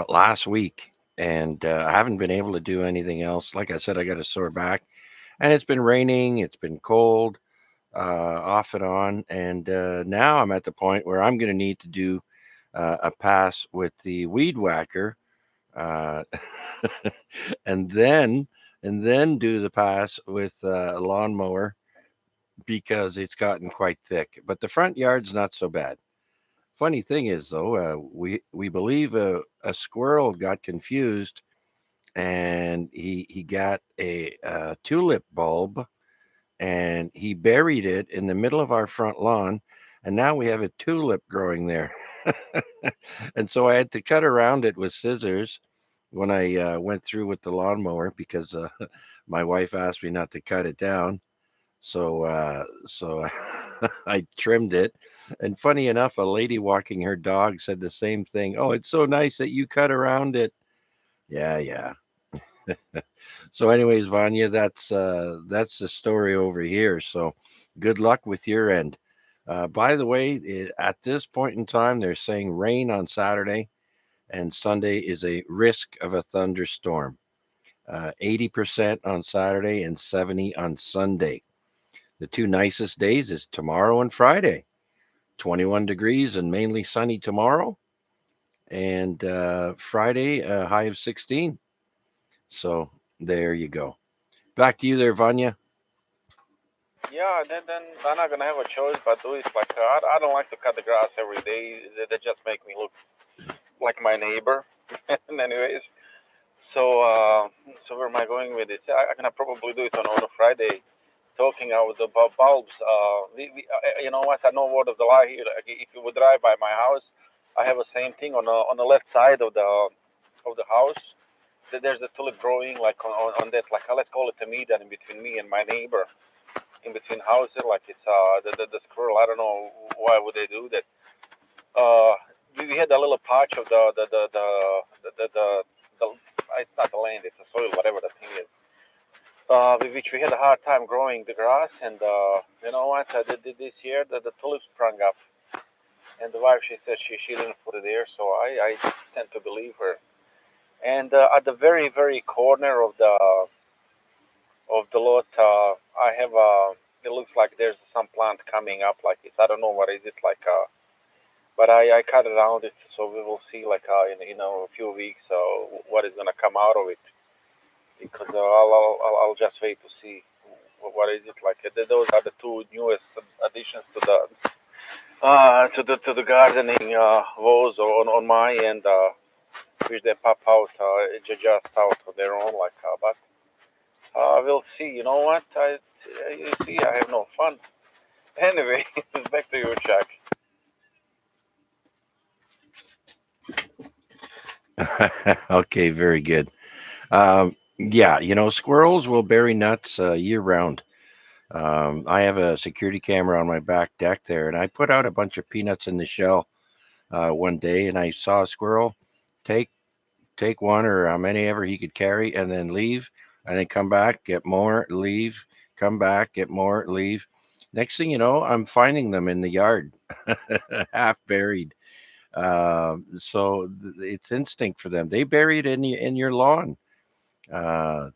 last week, and I haven't been able to do anything else. Like I said, I got a sore back, and it's been raining, it's been cold, off and on, and now I'm at the point where I'm going to need to do a pass with the weed whacker, uh, and then do the pass with a lawnmower because it's gotten quite thick. But the front yard's not so bad. Funny thing is, though, we believe a squirrel got confused, and he got a tulip bulb, and he buried it in the middle of our front lawn, and now we have a tulip growing there. And so I had to cut around it with scissors when I went through with the lawnmower because my wife asked me not to cut it down. So I trimmed it. And funny enough, a lady walking her dog said the same thing. Oh, it's so nice that you cut around it. Yeah, yeah. So, anyways, Vanya, that's the story over here. So, good luck with your end. By the way, at this point in time, they're saying rain on Saturday, and Sunday is a risk of a thunderstorm. 80% on Saturday and 70 on Sunday. The two nicest days is tomorrow and Friday. 21 degrees and mainly sunny tomorrow, and Friday a high of 16. So there you go. Back to you there, Vanya. Yeah, then I'm not gonna have a choice but do it. Like I don't like to cut the grass every day. They just make me look like my neighbor. Anyways, so where am I going with it? I'm gonna probably do it on a Friday. Talking about bulbs, you know what? I know word of the lie here. Like, if you would drive by my house, I have the same thing on the left side of the house. There's a tulip growing like on that, like let's call it a median in between me and my neighbor, in between houses. Like it's the squirrel. I don't know why would they do that. Uh, we had a little patch of the it's not the land, it's the soil, whatever the thing is. Which we had a hard time growing the grass, and you know what? This year the tulips sprung up, and the wife she said she didn't put it there, so I tend to believe her. And at the very corner of the lot, I have it looks like there's some plant coming up, like it's I don't know what is it like, but I cut around it, so we will see like in a few weeks what is gonna come out of it, because I'll just wait to see what is it like. Those are the two newest additions to the gardening walls on my end, which they pop out just out of their own, like. But we'll see. You know what? You see, I have no fun. Anyway, back to you, Chuck. Okay, very good. Yeah, squirrels will bury nuts year round. I have a security camera on my back deck there, and I put out a bunch of peanuts in the shell one day, and I saw a squirrel take one or how many ever he could carry, and then leave, and then come back, get more, leave, come back, get more, leave. Next thing you know, I'm finding them in the yard, half buried. So it's instinct for them. They bury it in your lawn, uh,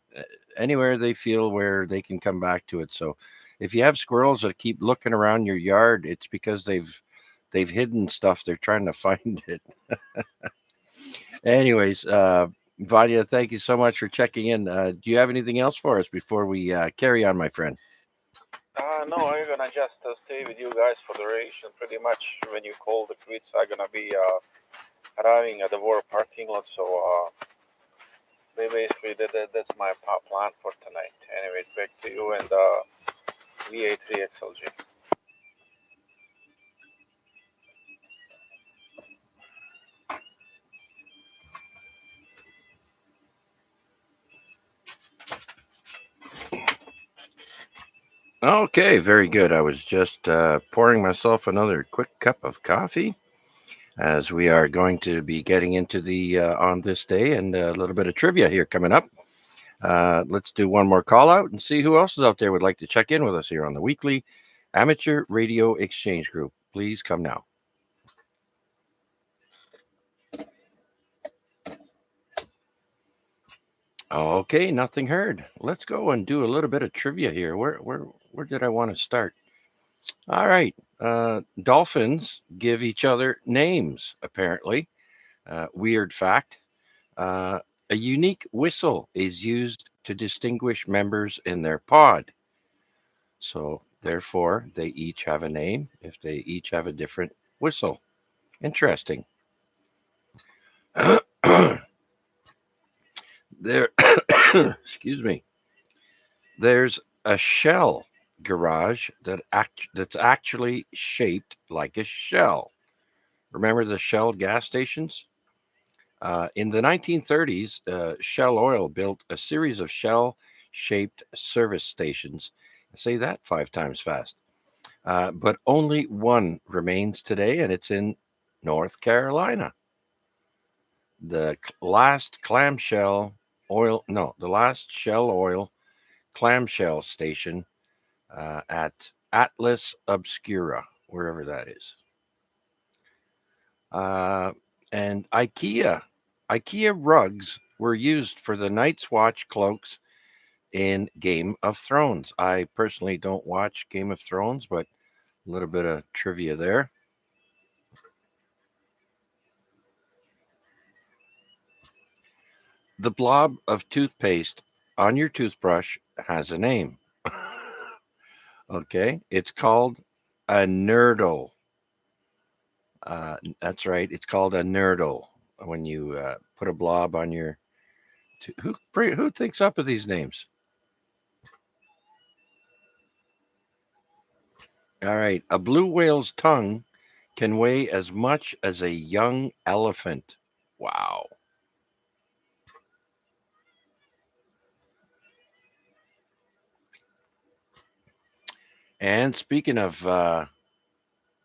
anywhere they feel where they can come back to it. So if you have squirrels that keep looking around your yard, it's because they've hidden stuff. They're trying to find it. Anyways, Vanya, thank you so much for checking in. Do you have anything else for us before we carry on, my friend? No, I'm gonna just stay with you guys for the duration. Pretty much when you call the quits, I'm gonna be arriving at the war parking lot. So basically that's my plan for tonight. Anyways, back to you and VA3XLG. Okay, very good. I was just pouring myself another quick cup of coffee as we are going to be getting into the on this day and a little bit of trivia here coming up. Let's do one more call out and see who else is out there would like to check in with us here on the weekly Amateur Radio Exchange Group. Please come now. Okay, nothing heard. Let's go and do a little bit of trivia here. Where did I want to start? All right. Dolphins give each other names, apparently. Weird fact. A unique whistle is used to distinguish members in their pod. So, therefore, they each have a name if they each have a different whistle. Interesting. There, excuse me. There's a Shell garage that's actually shaped like a shell. Remember the Shell gas stations? In the 1930s, Shell Oil built a series of shell-shaped service stations. Say that 5 times fast. But only one remains today, and it's in North Carolina. The last Shell Oil clamshell station at Atlas Obscura, wherever that is. And IKEA rugs were used for the Night's Watch cloaks in Game of Thrones. I personally don't watch Game of Thrones, but a little bit of trivia there. The blob of toothpaste on your toothbrush has a name. Okay, it's called a nurdle. That's right, it's called a nurdle. When you put a blob on your who thinks up of these names? All right, a blue whale's tongue can weigh as much as a young elephant. Wow. And speaking of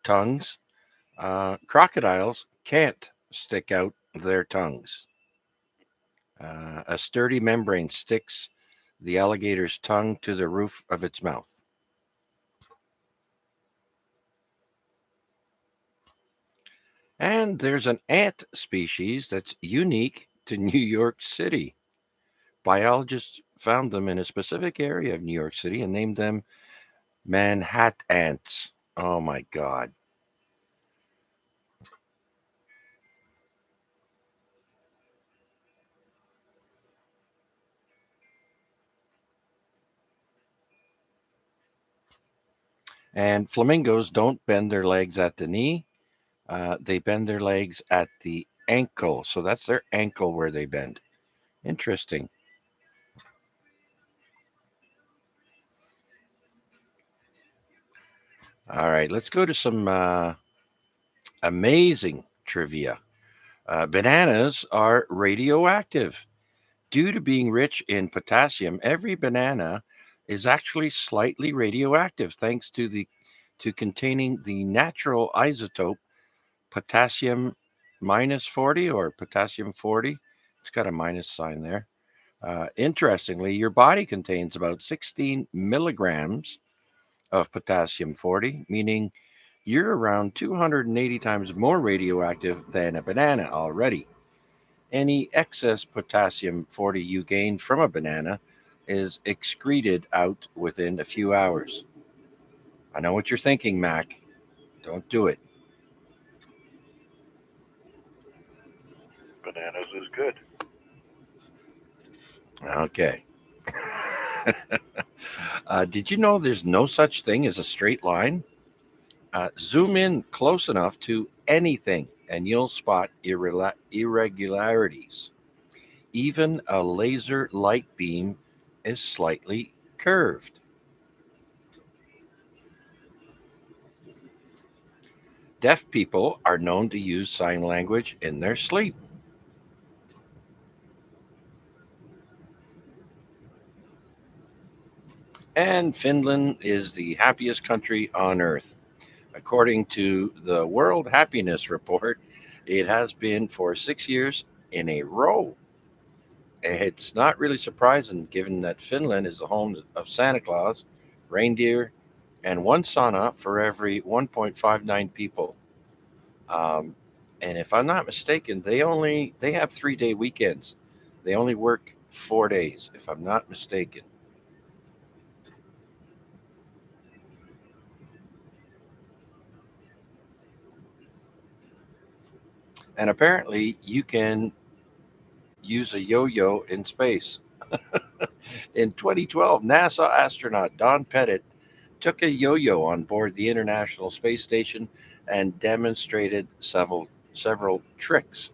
tongues, crocodiles can't stick out their tongues. A sturdy membrane sticks the alligator's tongue to the roof of its mouth. And there's an ant species that's unique to New York City. Biologists found them in a specific area of New York City and named them Manhattan ants. Oh my God. And flamingos don't bend their legs at the knee. They bend their legs at the ankle. So that's their ankle where they bend. Interesting. All right, let's go to some amazing trivia. Bananas are radioactive. Due to being rich in potassium, every banana is actually slightly radioactive thanks to containing the natural isotope potassium minus 40 or potassium 40. It's got a minus sign there. Interestingly, your body contains about 16 milligrams of potassium 40, meaning you're around 280 times more radioactive than a banana already. Any excess potassium 40 you gain from a banana is excreted out within a few hours. I know what you're thinking, Mac. Don't do it. bananas is good. Okay. Did you know there's no such thing as a straight line? Zoom in close enough to anything and you'll spot irregularities. Even a laser light beam is slightly curved. Deaf people are known to use sign language in their sleep. And Finland is the happiest country on earth. According to the World Happiness Report, it has been for 6 years in a row. It's not really surprising given that Finland is the home of Santa Claus, reindeer, and one sauna for every 1.59 people. Um, and if I'm not mistaken, they have 3 day weekends. They only work 4 days, if I'm not mistaken. And apparently, you can use a yo-yo in space. In 2012, NASA astronaut Don Pettit took a yo-yo on board the International Space Station and demonstrated several tricks.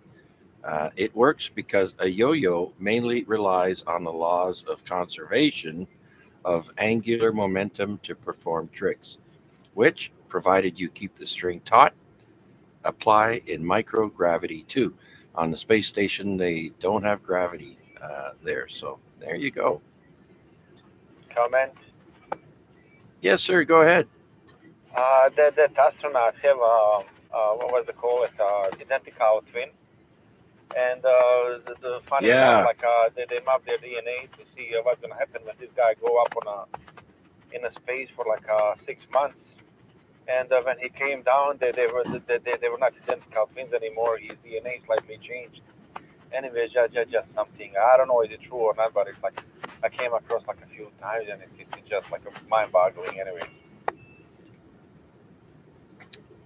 It works because a yo-yo mainly relies on the laws of conservation of angular momentum to perform tricks, which, provided you keep the string taut, apply in microgravity too. On the space station, they don't have gravity there, so there you go. Comment. Yes, sir. Go ahead. That astronauts have what was it called? Identical twin. And the funny enough, Yeah. like they map their DNA to see what's gonna happen when this guy go up in a space for like 6 months. And when he came down, they were not identical twins anymore. His DNA slightly changed. Anyway, just something. I don't know is it true or not, but it's like I came across like a few times, and it's just like mind-boggling. Anyway.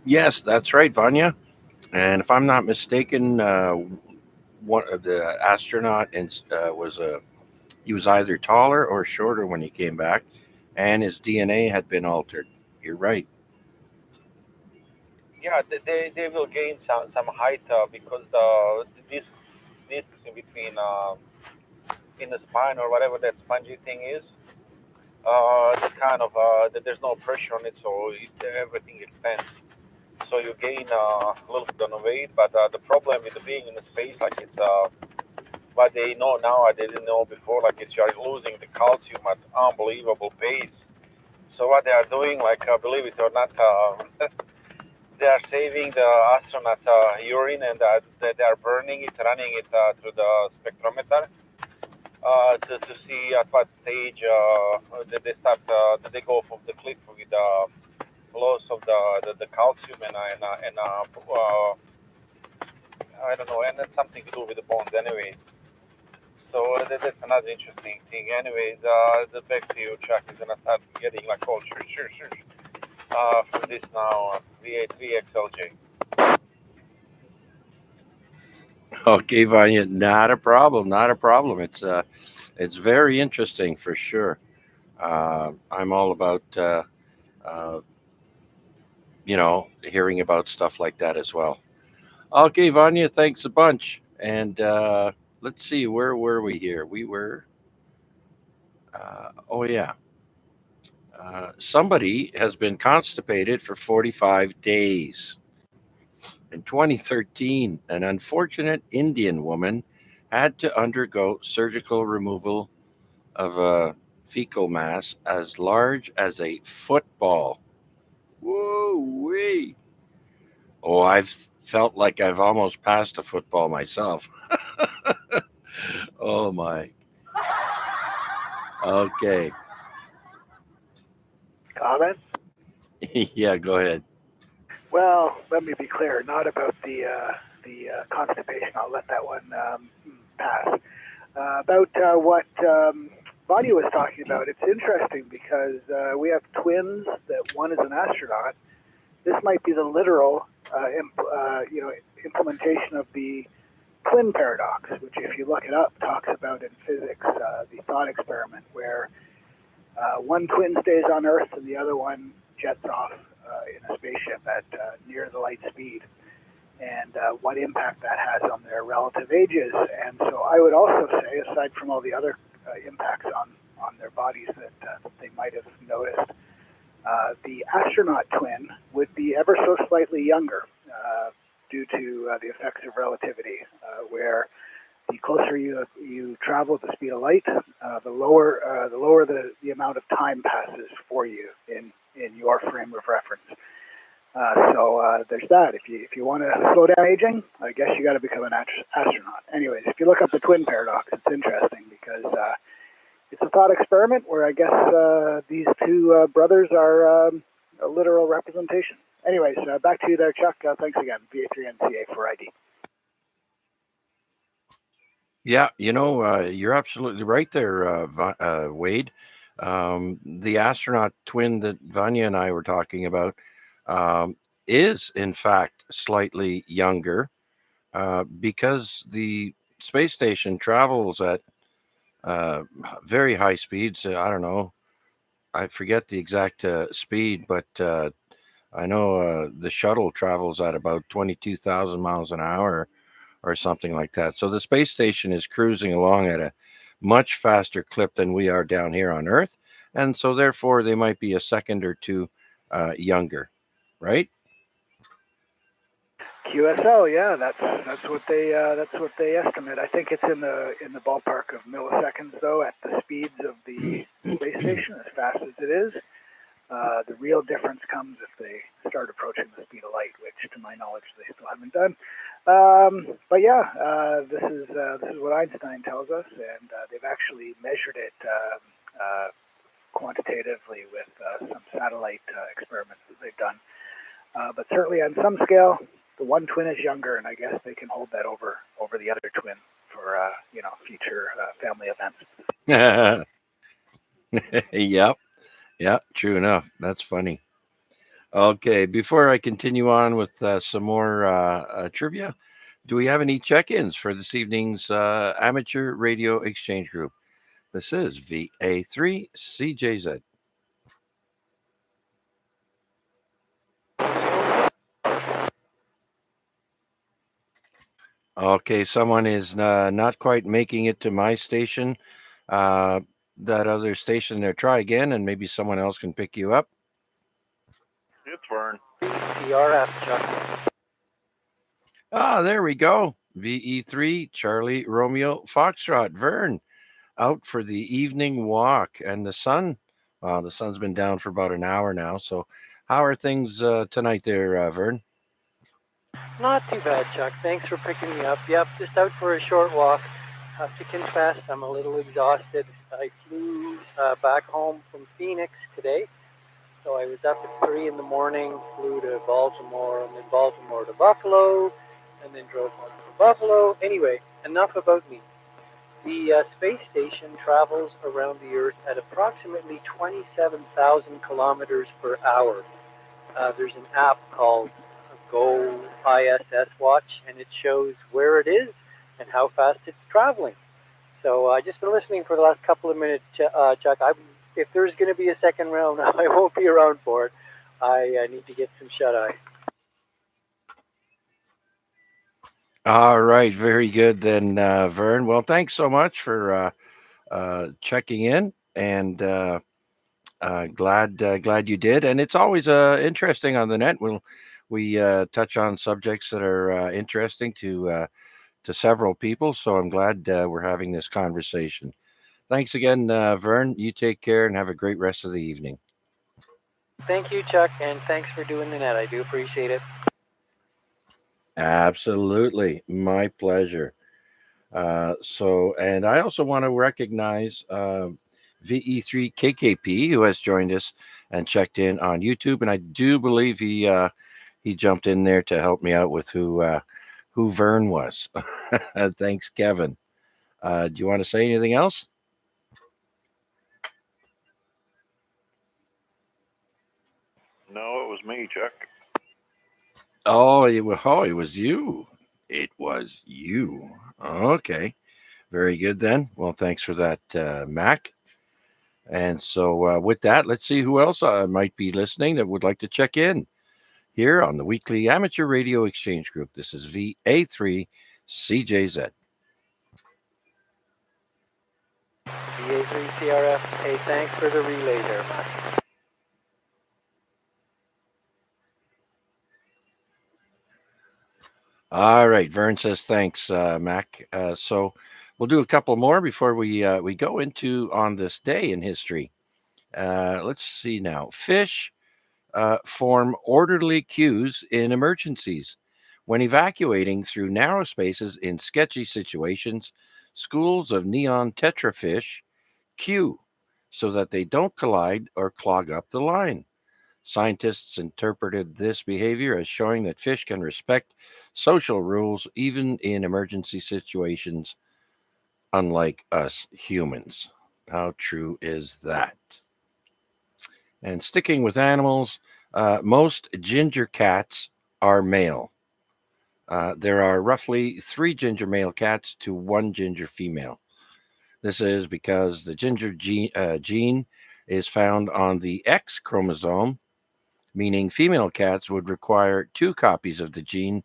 Yes, that's right, Vanya. And if I'm not mistaken, one of the astronaut he was either taller or shorter when he came back, and his DNA had been altered. You're right. Yeah, they will gain some height because this discs in between in the spine or whatever that spongy thing is. That kind of there's no pressure on it, so everything expands. So you gain a little bit on weight, but the problem with being in the space, like it's what they know now, they didn't know before, like it's you're losing the calcium at unbelievable pace. So what they are doing, like believe it or not, they are saving the astronaut urine and they are burning it, running it through the spectrometer to see at what stage they start they go off of the cliff with loss of the calcium and I don't know, and that's something to do with the bones anyway. So that's another interesting thing. Anyways, the back to you, Chuck, is gonna start getting like, oh, sure. From this now, V8 VXLJ. Okay, Vanya, not a problem. Not a problem. It's very interesting for sure. I'm all about uh, hearing about stuff like that as well. Okay, Vanya, thanks a bunch. And let's see, where were we here? We were, oh yeah, somebody has been constipated for 45 days. In 2013, an unfortunate Indian woman had to undergo surgical removal of a fecal mass as large as a football. Whoa, wee. Oh, I've felt like I've almost passed a football myself. Oh my. Okay. Comments? Yeah, go ahead. Well, let me be clear, not about the constipation. I'll let that one pass. About what Vanya was talking about, it's interesting because we have twins that one is an astronaut. This might be the literal implementation of the twin paradox, which, if you look it up, talks about in physics the thought experiment where one twin stays on Earth and the other one jets off in a spaceship at near the light speed, and what impact that has on their relative ages. And so I would also say, aside from all the other impacts on their bodies that they might have noticed, the astronaut twin would be ever so slightly younger due to the effects of relativity, where the closer you travel at the speed of light, the lower the amount of time passes for you in your frame of reference. So there's that. If you want to slow down aging, I guess you got to become an astronaut. Anyways, if you look up the twin paradox, it's interesting because it's a thought experiment where I guess these two brothers are a literal representation. Anyways, back to you there, Chuck. Thanks again. VA3NCA for ID. Yeah, you're absolutely right there, Wade. The astronaut twin that Vanya and I were talking about is, in fact, slightly younger because the space station travels at very high speeds. I don't know. I forget the exact speed, but I know the shuttle travels at about 22,000 miles an hour or something like that. So the space station is cruising along at a much faster clip than we are down here on Earth. And so therefore they might be a second or two younger, right? QSL, yeah, that's what they estimate. I think it's in the ballpark of milliseconds, though, at the speeds of the space station, as fast as it is. The real difference comes if they start approaching the speed of light, which, to my knowledge, they still haven't done. But yeah, this is what Einstein tells us, and they've actually measured it quantitatively with some satellite experiments that they've done. But certainly on some scale, the one twin is younger, and I guess they can hold that over the other twin for future family events. Yep. Yeah, true enough. That's funny. Okay, before I continue on with some more trivia, do we have any check-ins for this evening's amateur radio exchange group? This is VA3CJZ. Okay, someone is not quite making it to my station. That other station there, try again, and maybe someone else can pick you up. It's Vern. PRF, Chuck. Ah, there we go. VE3, Charlie Romeo Foxtrot. Vern, out for the evening walk. And the sun, the sun's been down for about an hour now. So how are things tonight there, Vern? Not too bad, Chuck. Thanks for picking me up. Yep, just out for a short walk. Have to confess, I'm a little exhausted. I flew back home from Phoenix today. So I was up at 3 in the morning, flew to Baltimore, and then Baltimore to Buffalo, and then drove home from Buffalo. Anyway, enough about me. The space station travels around the Earth at approximately 27,000 kilometers per hour. There's an app called Go ISS Watch, and it shows where it is and how fast it's traveling. So I just been listening for the last couple of minutes, Chuck. If there's going to be a second round, I won't be around for it. I need to get some shut-eye. All right, very good then, Vern. Well, thanks so much for checking in, and glad you did. And it's always interesting on the net. We touch on subjects that are interesting to several people. So I'm glad we're having this conversation. Thanks again, Vern. You take care and have a great rest of the evening. Thank you, Chuck, and thanks for doing the net. I do appreciate it. Absolutely. My pleasure. And I also want to recognize VE3KKP, who has joined us and checked in on YouTube. And I do believe he jumped in there to help me out with who Vern was. Thanks, Kevin. Do you want to say anything else? No, it was me, Chuck. Oh, it was you. It was you. Okay. Very good then. Well, thanks for that, Mac. And so, with that, let's see who else might be listening that would like to check in here on the weekly amateur radio exchange group. This is VA3CJZ. VA3CRF, hey, thanks for the relay there, Mac. All right. Vern says thanks, Mac. So we'll do a couple more before we go into on this day in history. Let's see now. Fish form orderly queues in emergencies. When evacuating through narrow spaces in sketchy situations, schools of neon tetrafish queue so that they don't collide or clog up the line. Scientists interpreted this behavior as showing that fish can respect social rules even in emergency situations, unlike us humans. How true is that? And sticking with animals, most ginger cats are male. There are roughly 3 ginger male cats to 1 ginger female. This is because the ginger gene is found on the X chromosome, meaning female cats would require 2 copies of the gene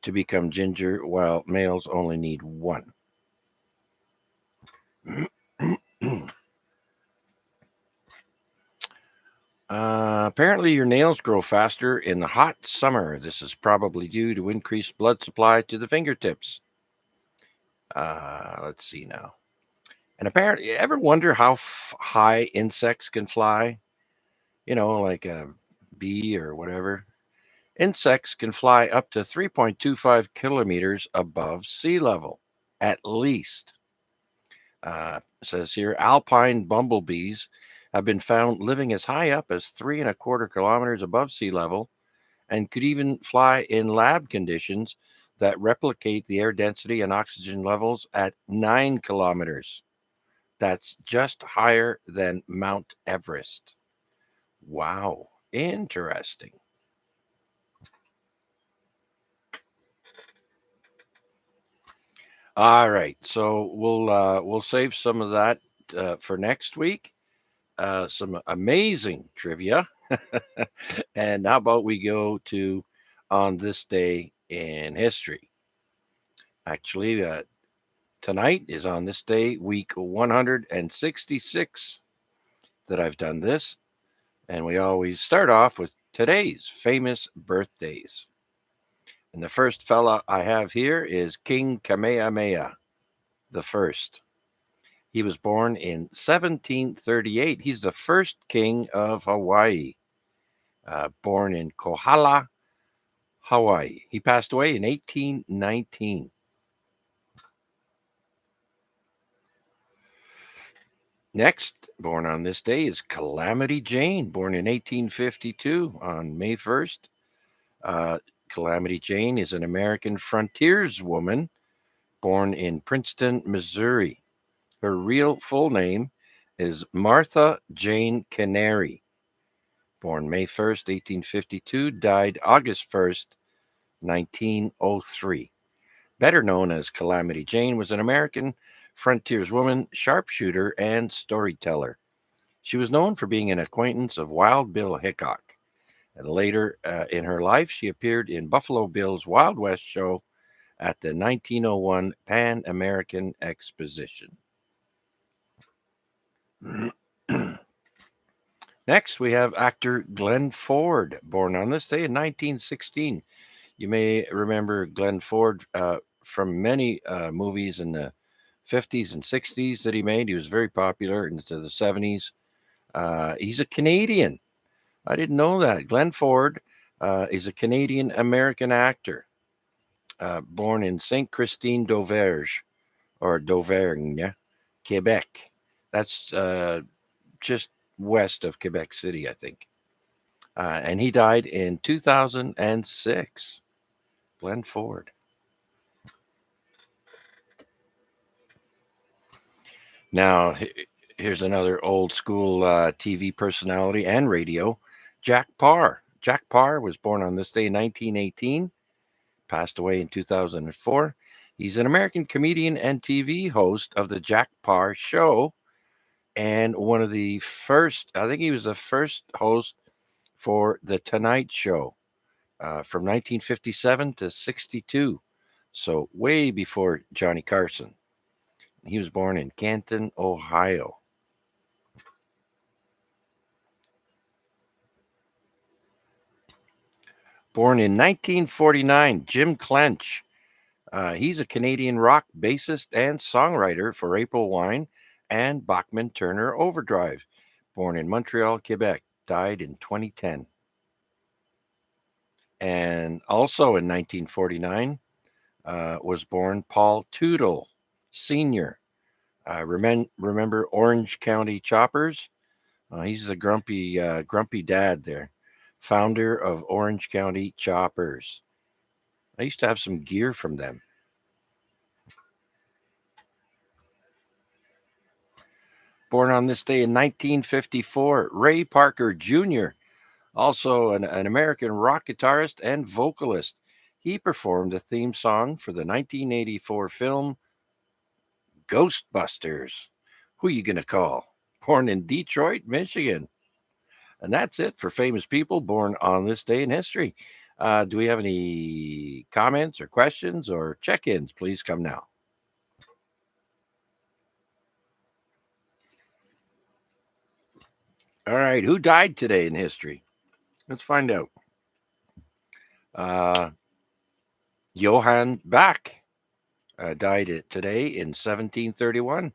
to become ginger, while males only need 1. Apparently, your nails grow faster in the hot summer. This is probably due to increased blood supply to the fingertips. Let's see now. And apparently, ever wonder how high insects can fly? You know, like a bee or whatever. Insects can fly up to 3.25 kilometers above sea level, at least. Says here, alpine bumblebees have been found living as high up as 3.25 kilometers above sea level and could even fly in lab conditions that replicate the air density and oxygen levels at 9 kilometers. That's just higher than Mount Everest. Wow, interesting. All right, so we'll save some of that for next week. Some amazing trivia, and how about we go to on this day in history? Actually, tonight is on this day, week 166 that I've done this, and we always start off with today's famous birthdays. And the first fella I have here is King Kamehameha the First. He was born in 1738. He's the first king of Hawaii, born in Kohala, Hawaii. He passed away in 1819. Next, born on this day is Calamity Jane, born in 1852 on May 1st. Calamity Jane is an American frontierswoman born in Princeton, Missouri. Her real full name is Martha Jane Canary. Born May 1st, 1852, died August 1st, 1903. Better known as Calamity Jane, was an American frontierswoman, sharpshooter, and storyteller. She was known for being an acquaintance of Wild Bill Hickok. And later in her life, she appeared in Buffalo Bill's Wild West show at the 1901 Pan American Exposition. Next, we have actor Glenn Ford, born on this day in 1916. You may remember Glenn Ford from many movies in the 50s and 60s that he made. He was very popular into the 70s. He's a Canadian. I didn't know that. Glenn Ford is a Canadian American actor, born in Saint Christine d'Auvergne, or d'Auvergne, Quebec. That's just west of Quebec City, I think. And he died in 2006. Glenn Ford. Now, here's another old school TV personality and radio, Jack Parr. Jack Parr was born on this day in 1918. passed away in 2004. He's an American comedian and TV host of the Jack Paar Show, and one of the first, I think he was the first host for The Tonight Show from 1957 to 62. So way before Johnny Carson. He was born in Canton, Ohio. Born in 1949, Jim Clench. He's a Canadian rock bassist and songwriter for April Wine and Bachman Turner Overdrive. Born in Montreal, Quebec. Died in 2010. And also in 1949 was born Paul Tootle Sr. Remember Orange County Choppers? He's a grumpy dad there. Founder of Orange County Choppers. I used to have some gear from them. Born on this day in 1954, Ray Parker Jr., also an American rock guitarist and vocalist. He performed the theme song for the 1984 film Ghostbusters. Who you gonna call? Born in Detroit, Michigan. And that's it for famous people born on this day in history. Do we have any comments or questions or check-ins? Please come now. All right, who died today in history? Let's find out. Johann Bach died today in 1731.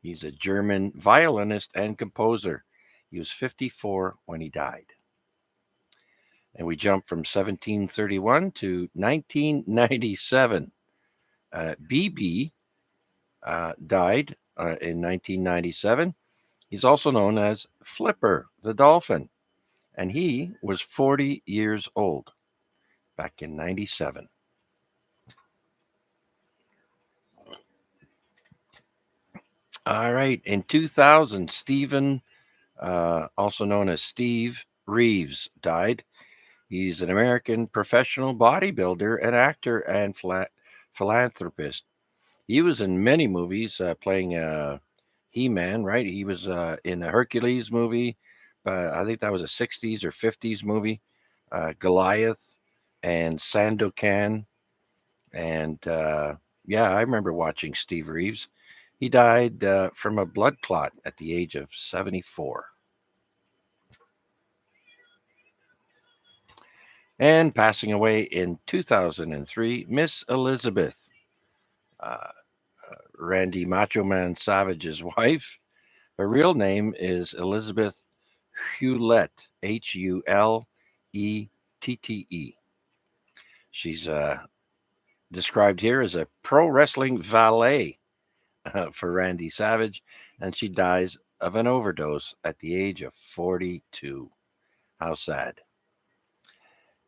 He's a German violinist and composer. He was 54 when he died. And we jump from 1731 to 1997. BB died in 1997. He's also known as Flipper the Dolphin, and he was 40 years old back in 97. All right, in 2000, Stephen, also known as Steve Reeves, died. He's an American professional bodybuilder and actor and philanthropist. He was in many movies playing He-Man, right? He was in the Hercules movie. I think that was a 60s or 50s movie. Goliath and Sandokan. And yeah, I remember watching Steve Reeves. He died from a blood clot at the age of 74. And passing away in 2003, Miss Elizabeth, Randy Macho Man Savage's wife. Her real name is Elizabeth Hewlett, Hullette. She's described here as a pro wrestling valet for Randy Savage, and she dies of an overdose at the age of 42. How sad.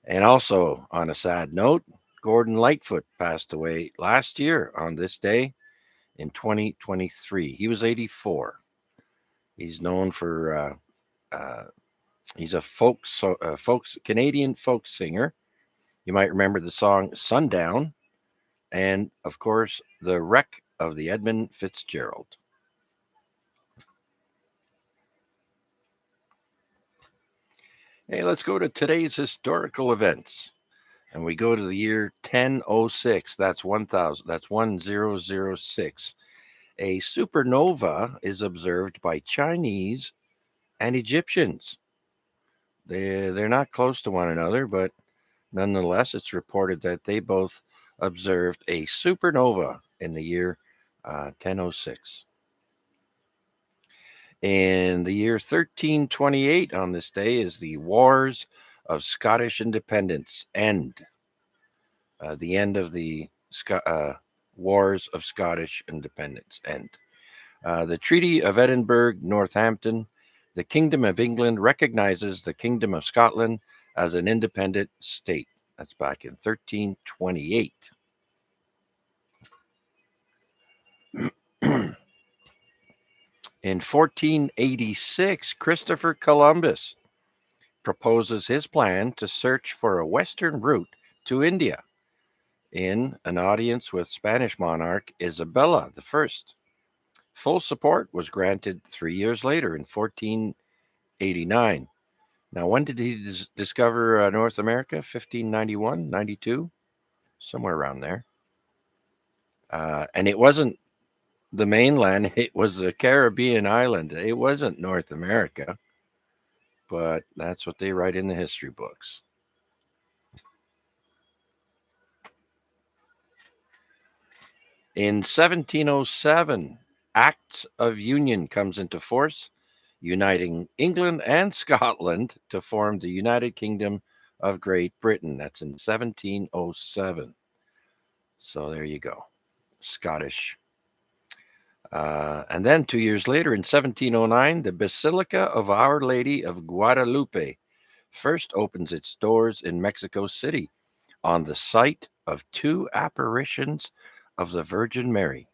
And also, on a sad note, Gordon Lightfoot passed away last year on this day in 2023. He was 84. He's known for, he's a Canadian folk singer. You might remember the song Sundown, and of course, The Wreck of the Edmund Fitzgerald. Hey, let's go to today's historical events. And we go to the year 1006. That's 1000. That's 1006. A supernova is observed by Chinese and Egyptians. They're not close to one another, but nonetheless, it's reported that they both observed a supernova in the year 1006. In the year 1328, on this day, is the Wars of Scottish Independence end. The end of the Wars of Scottish Independence end. The Treaty of Edinburgh, Northampton, the Kingdom of England recognizes the Kingdom of Scotland as an independent state. That's back in 1328. In 1486, Christopher Columbus proposes his plan to search for a western route to India. in an audience with Spanish monarch Isabella I. Full support was granted 3 years later in 1489. Now, when did he discover North America? 1591, 92, somewhere around there. And it wasn't the mainland, it was a Caribbean island. It wasn't North America, but that's what they write in the history books. In 1707, Acts of Union comes into force, uniting England and Scotland to form the United Kingdom of Great Britain. That's in 1707. So there you go, Scottish. And then 2 years later, in 1709, the Basilica of Our Lady of Guadalupe first opens its doors in Mexico City on the site of 2 apparitions of the Virgin Mary.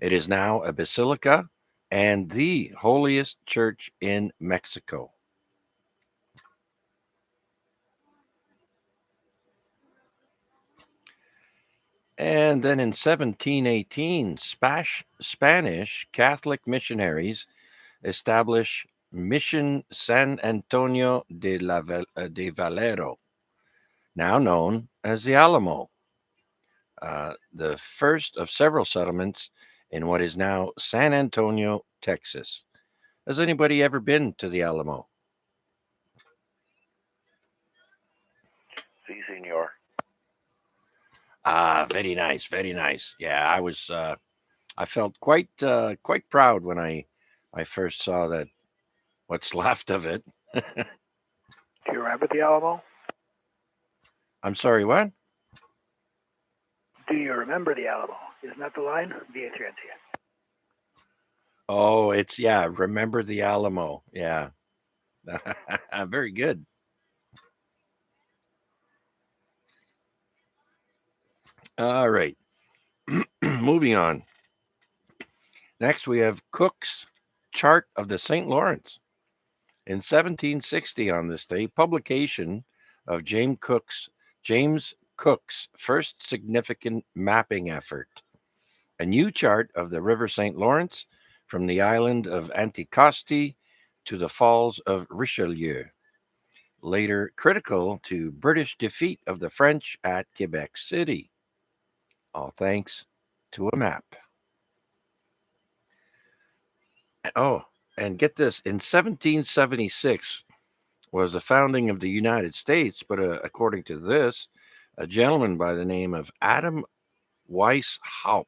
It is now a basilica and the holiest church in Mexico. And then in 1718, Spanish Catholic missionaries establish Mission San Antonio de Valero, now known as the Alamo, the first of several settlements in what is now San Antonio, Texas. Has anybody ever been to the Alamo? Si, senor. Very nice, very nice. Yeah, I was. I felt quite proud when I first saw that. What's left of it. Do you remember the Alamo? I'm sorry, what? Do you remember the Alamo? Isn't that the line? Oh, it's, yeah, remember the Alamo. Yeah. Very good. All right. Moving on. Next, we have Cook's Chart of the St. Lawrence. In 1760, on this day, publication of James Cook's first significant mapping effort. A new chart of the River St. Lawrence from the island of Anticosti to the falls of Richelieu. Later critical to British defeat of the French at Quebec City. All thanks to a map. Oh, and get this, in 1776 was the founding of the United States, but according to this, a gentleman by the name of Adam Weishaupt,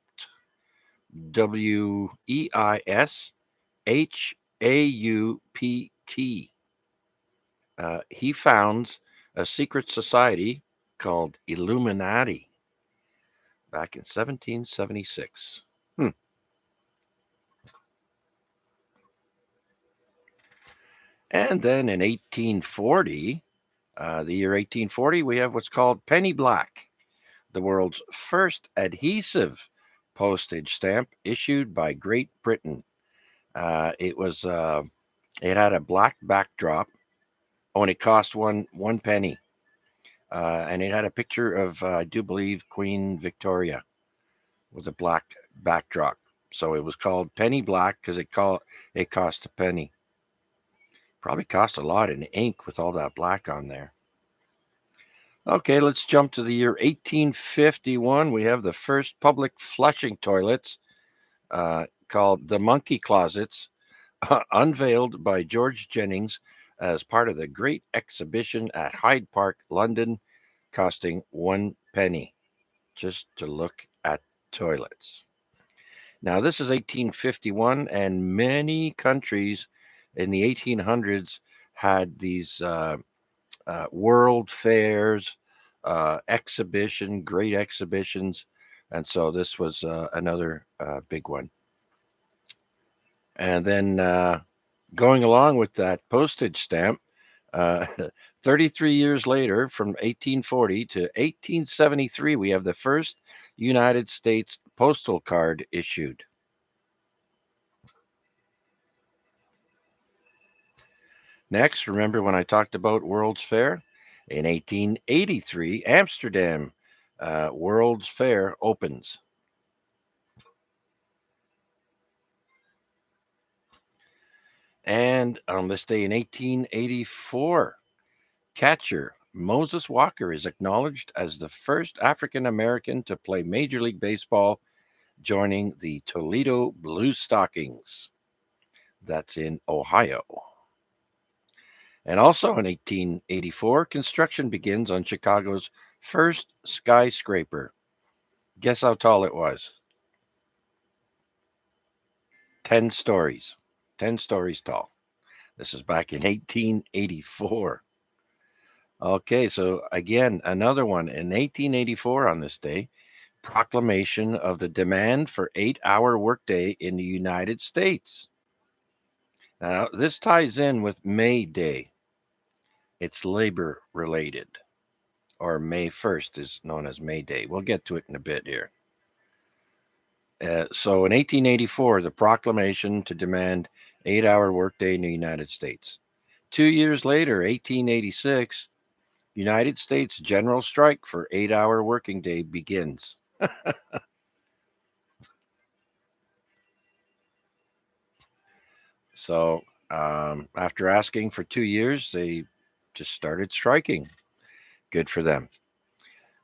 Weishaupt, he founds a secret society called Illuminati back in 1776. And then in 1840, the year 1840, we have what's called penny black, the world's first adhesive postage stamp issued by Great Britain. It had a black backdrop. Oh, and it cost one penny. And it had a picture of, I do believe, Queen Victoria with a black backdrop. So it was called penny black because it cost a penny. Probably cost a lot in ink with all that black on there. Okay, let's jump to the year 1851. We have the first public flushing toilets called the Monkey Closets, unveiled by George Jennings as part of the Great Exhibition at Hyde Park, London, costing 1 penny just to look at toilets. Now, this is 1851, and many countries in the 1800s had these world fairs, great exhibitions, and so this was another big one. And then going along with that postage stamp, 33 years later, from 1840 to 1873, we have the first United States postal card issued. Next, remember when I talked about World's Fair? In 1883, Amsterdam World's Fair opens. And on this day in 1884, catcher Moses Walker is acknowledged as the first African American to play Major League Baseball, joining the Toledo Blue Stockings. That's in Ohio. And also in 1884, construction begins on Chicago's first skyscraper. Guess how tall it was? 10 stories. 10 stories tall. This is back in 1884. Okay, so again, another one. In 1884 on this day, proclamation of the demand for 8-hour workday in the United States. Now, this ties in with May Day. It's labor related, or May 1st is known as May Day. We'll get to it in a bit here. So in 1884, the proclamation to demand 8-hour workday in the United States. 2 years later, 1886, United States general strike for 8-hour working day begins. So after asking for 2 years, they just started striking. Good for them.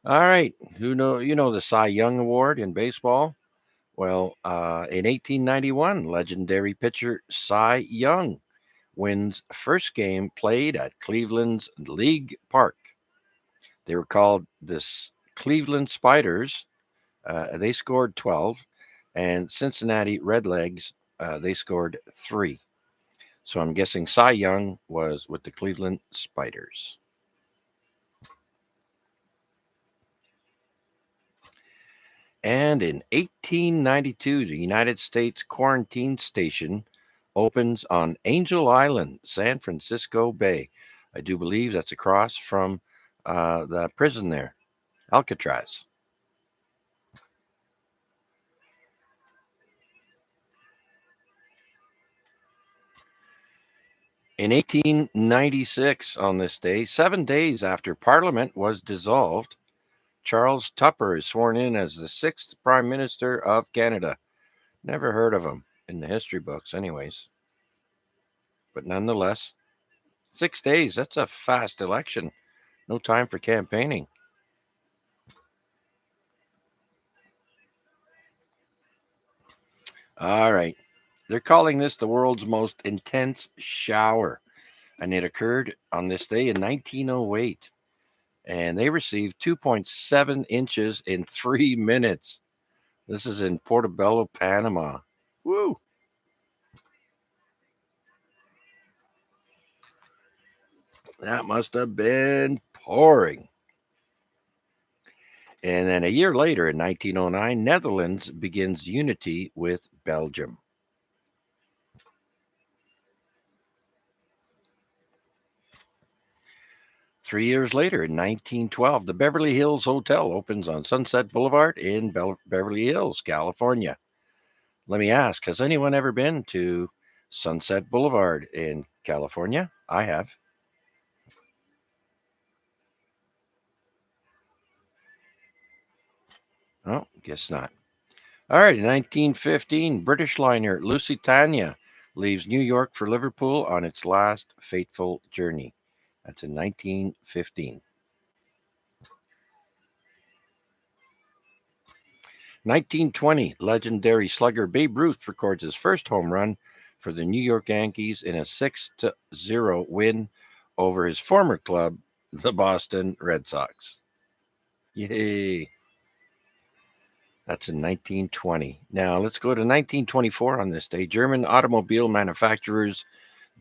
All right, you know the Cy Young Award in baseball? Well, in 1891, legendary pitcher Cy Young wins first game played at Cleveland's League Park. They were called the Cleveland Spiders. They scored 12, and Cincinnati Redlegs, they scored 3. So I'm guessing Cy Young was with the Cleveland Spiders. And in 1892, the United States Quarantine Station opens on Angel Island, San Francisco Bay. I do believe that's across from the prison there, Alcatraz. In 1896, on this day, 7 days after Parliament was dissolved, Charles Tupper is sworn in as the 6th Prime Minister of Canada. Never heard of him in the history books, anyways. But nonetheless, 6 days, that's a fast election. No time for campaigning. All right. They're calling this the world's most intense shower. And it occurred on this day in 1908. And they received 2.7 inches in 3 minutes. This is in Portobello, Panama. Woo! That must have been pouring. And then a year later, in 1909, Netherlands begins unity with Belgium. Three years later, in 1912, the Beverly Hills Hotel opens on Sunset Boulevard in Beverly Hills, California. Let me ask, has anyone ever been to Sunset Boulevard in California? I have. Oh, guess not. All right, in 1915, British liner Lusitania leaves New York for Liverpool on its last fateful journey. That's in 1915. 1920, legendary slugger Babe Ruth records his first home run for the New York Yankees in a 6-0 win over his former club, the Boston Red Sox. Yay! That's in 1920. Now let's go to 1924 on this day. German automobile manufacturers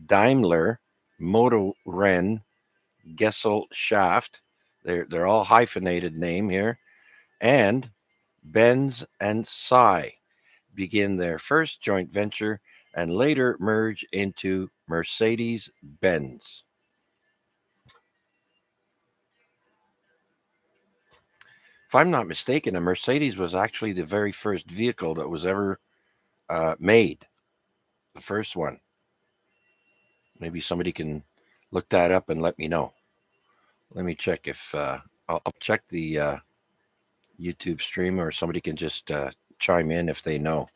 Daimler, Motoren, Gesellschaft, they're all hyphenated name here, and Benz and Psy begin their first joint venture and later merge into Mercedes-Benz. If I'm not mistaken, a Mercedes was actually the very first vehicle that was ever made, the first one. Maybe somebody can look that up and let me know. Let me check if I'll check the YouTube stream, or somebody can just chime in if they know.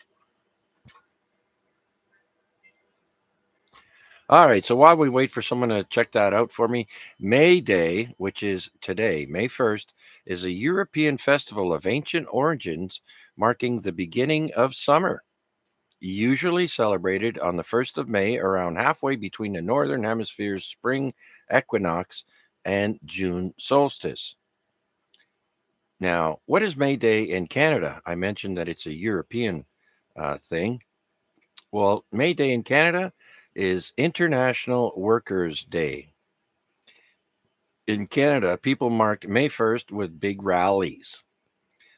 All right, so while we wait for someone to check that out for me, May Day, which is today, May 1st, is a European festival of ancient origins marking the beginning of summer, usually celebrated on the 1st of May, around halfway between the Northern Hemisphere's spring equinox and June solstice. Now, what is May Day in Canada? I mentioned that it's a European thing. Well, May Day in Canada is International Workers' Day. In Canada, people mark May 1st with big rallies.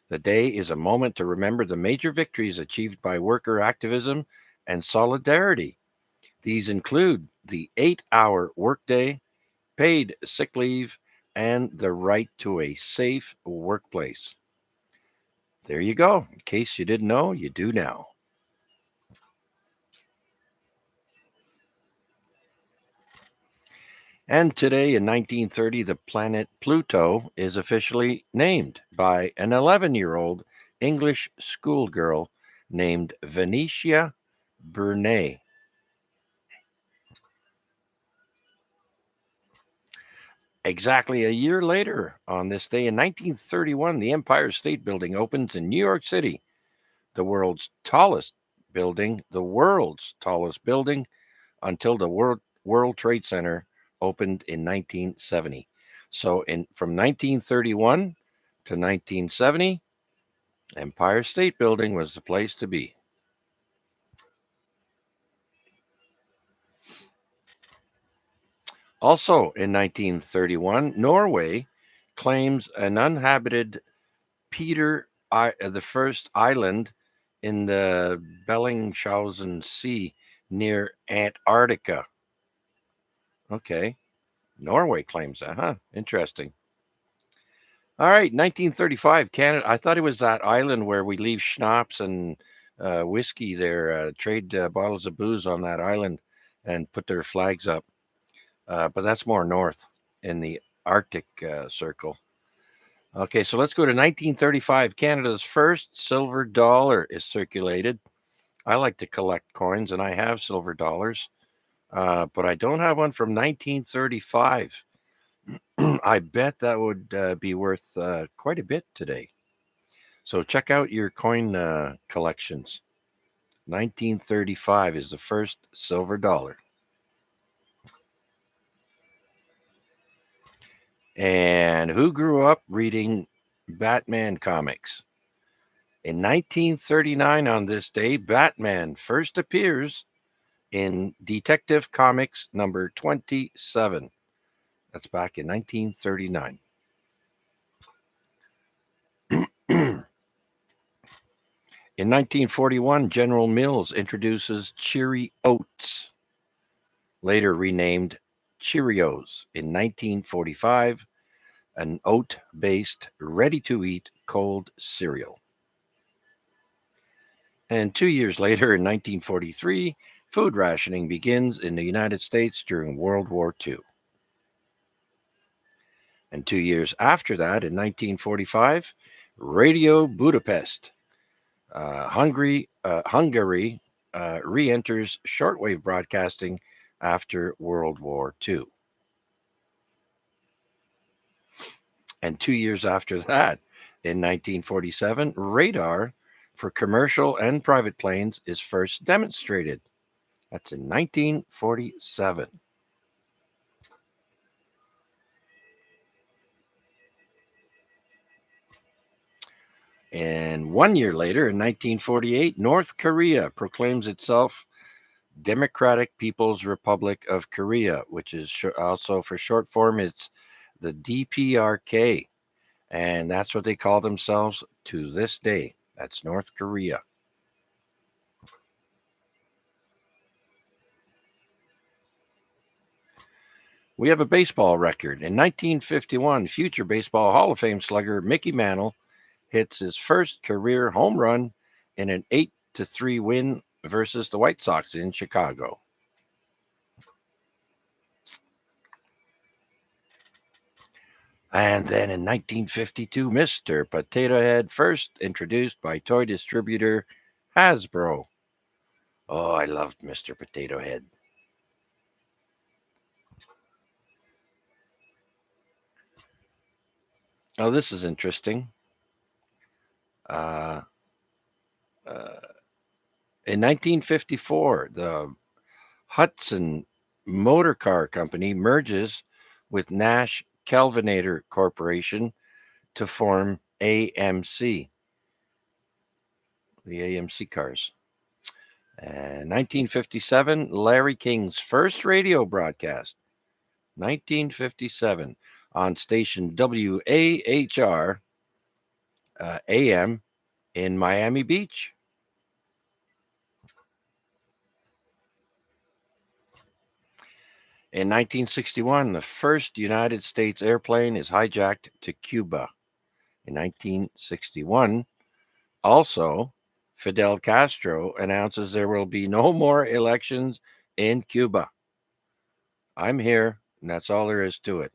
The day is a moment to remember the major victories achieved by worker activism and solidarity. These include the 8-hour workday, paid sick leave, and the right to a safe workplace. There you go. In case you didn't know, you do now. And today in 1930, the planet Pluto is officially named by an 11-year-old English schoolgirl named Venetia Burney. Exactly a year later, on this day in 1931, the Empire State Building opens in New York City, the world's tallest building until the World Trade Center opened in 1970. So from 1931 to 1970, Empire State Building was the place to be. Also in 1931, Norway claims an uninhabited the first island in the Bellingshausen Sea near Antarctica. Okay. Norway claims that, huh? Interesting. All right, 1935, Canada. I thought it was that island where we leave schnapps and whiskey there, trade bottles of booze on that island and put their flags up. But that's more north in the Arctic Circle. Okay, so let's go to 1935. Canada's first silver dollar is circulated. I like to collect coins, and I have silver dollars, but I don't have one from 1935. I bet that would be worth quite a bit today. So check out your coin collections. 1935 is the first silver dollar. And who grew up reading Batman comics? In 1939, on this day, Batman first appears in Detective Comics number 27. That's back in 1939. In 1941, General Mills introduces Cheery Oats, later renamed Cheerios. In 1945, an oat-based, ready-to-eat cold cereal. And 2 years later, in 1943, food rationing begins in the United States during World War II. And 2 years after that, in 1945, Radio Budapest, Hungary re-enters shortwave broadcasting after World War II. And 2 years after that, in 1947, radar for commercial and private planes is first demonstrated. That's in 1947. And 1 year later, in 1948, North Korea proclaims itself Democratic People's Republic of Korea, which is also for short form, it's the DPRK. And that's what they call themselves to this day. That's North Korea. We have a baseball record. In 1951, future Baseball Hall of Fame slugger Mickey Mantle hits his first career home run in an 8-3 win versus the White Sox in Chicago. And then in 1952, Mr. Potato Head, first introduced by toy distributor Hasbro. Oh, I loved Mr. Potato Head. Oh, this is interesting. In 1954, the Hudson Motor Car Company merges with Nash Kelvinator Corporation to form AMC, the AMC cars. And 1957, Larry King's first radio broadcast, 1957, on station WAHR AM in Miami Beach. In 1961, the first United States airplane is hijacked to Cuba. In 1961, also, Fidel Castro announces there will be no more elections in Cuba. I'm here, and that's all there is to it.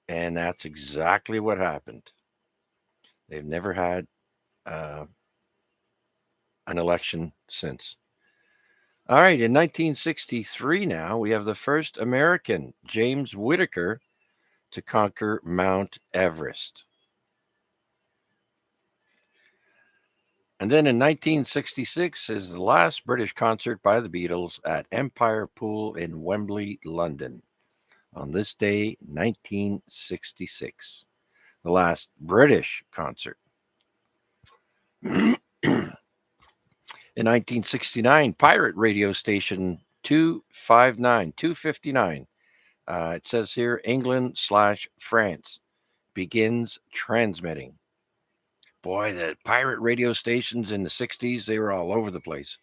And that's exactly what happened. They've never had an election since. All right, in 1963 now, we have the first American, James Whittaker, to conquer Mount Everest. And then in 1966 is the last British concert by the Beatles at Empire Pool in Wembley, London. On this day, 1966, the last British concert. In 1969, pirate radio station 259, it says here England/France, begins transmitting. Boy, the pirate radio stations in the 60s, they were all over the place.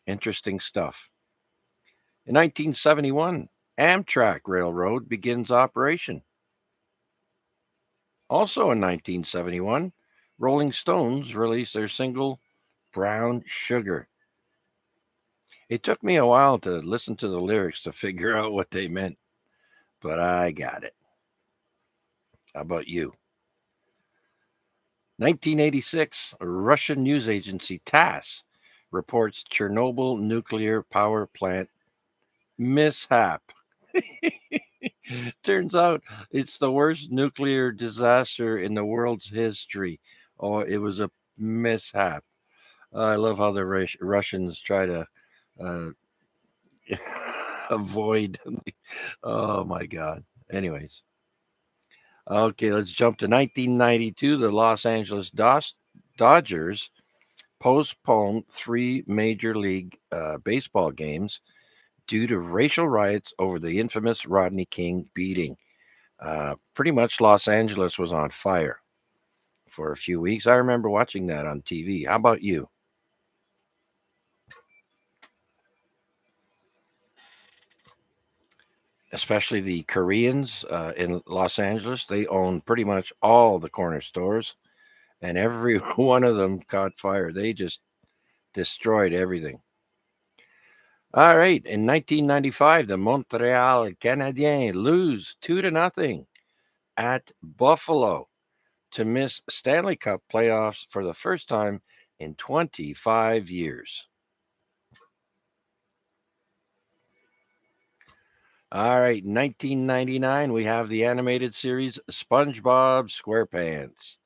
Interesting stuff. In 1971, Amtrak Railroad begins operation. Also in 1971, Rolling Stones released their single, Brown Sugar. It took me a while to listen to the lyrics to figure out what they meant, but I got it. How about you? 1986, Russian news agency TASS reports Chernobyl nuclear power plant mishap. Turns out it's the worst nuclear disaster in the world's history. Oh, it was a mishap. I love how the Russians try to avoid. Oh my God. Anyways. Okay, let's jump to 1992. The Los Angeles Dodgers postponed 3 Major League Baseball games due to racial riots over the infamous Rodney King beating. Pretty much Los Angeles was on fire for a few weeks. I remember watching that on TV. How about you? Especially the Koreans in Los Angeles, they own pretty much all the corner stores, and every one of them caught fire. They just destroyed everything. All right, in 1995, the Montreal Canadiens lose 2-0 at Buffalo to miss Stanley Cup playoffs for the first time in 25 years. All right, 1999, we have the animated series SpongeBob SquarePants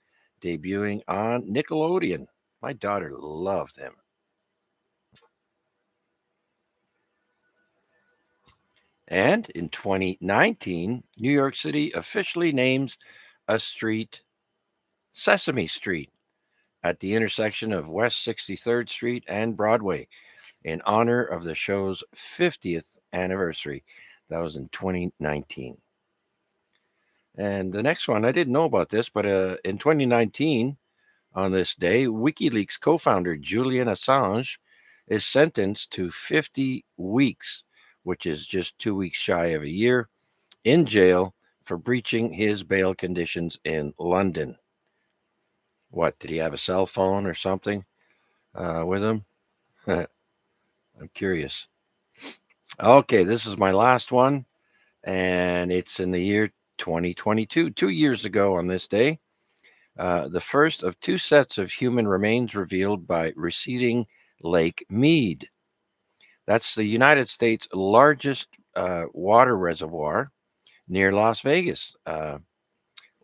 debuting on Nickelodeon. My daughter loved them. And in 2019, New York City officially names a street Sesame Street at the intersection of West 63rd Street and Broadway in honor of the show's 50th anniversary. That was in 2019. And the next one, I didn't know about this, but in 2019, on this day, WikiLeaks co-founder Julian Assange is sentenced to 50 weeks, which is just 2 weeks shy of a year, in jail for breaching his bail conditions in London. What, did he have a cell phone or something with him? I'm curious. Okay, this is my last one, and it's in the year 2022, 2 years ago on this day, the first of two sets of human remains revealed by receding Lake Mead. That's the United States' largest water reservoir near Las Vegas,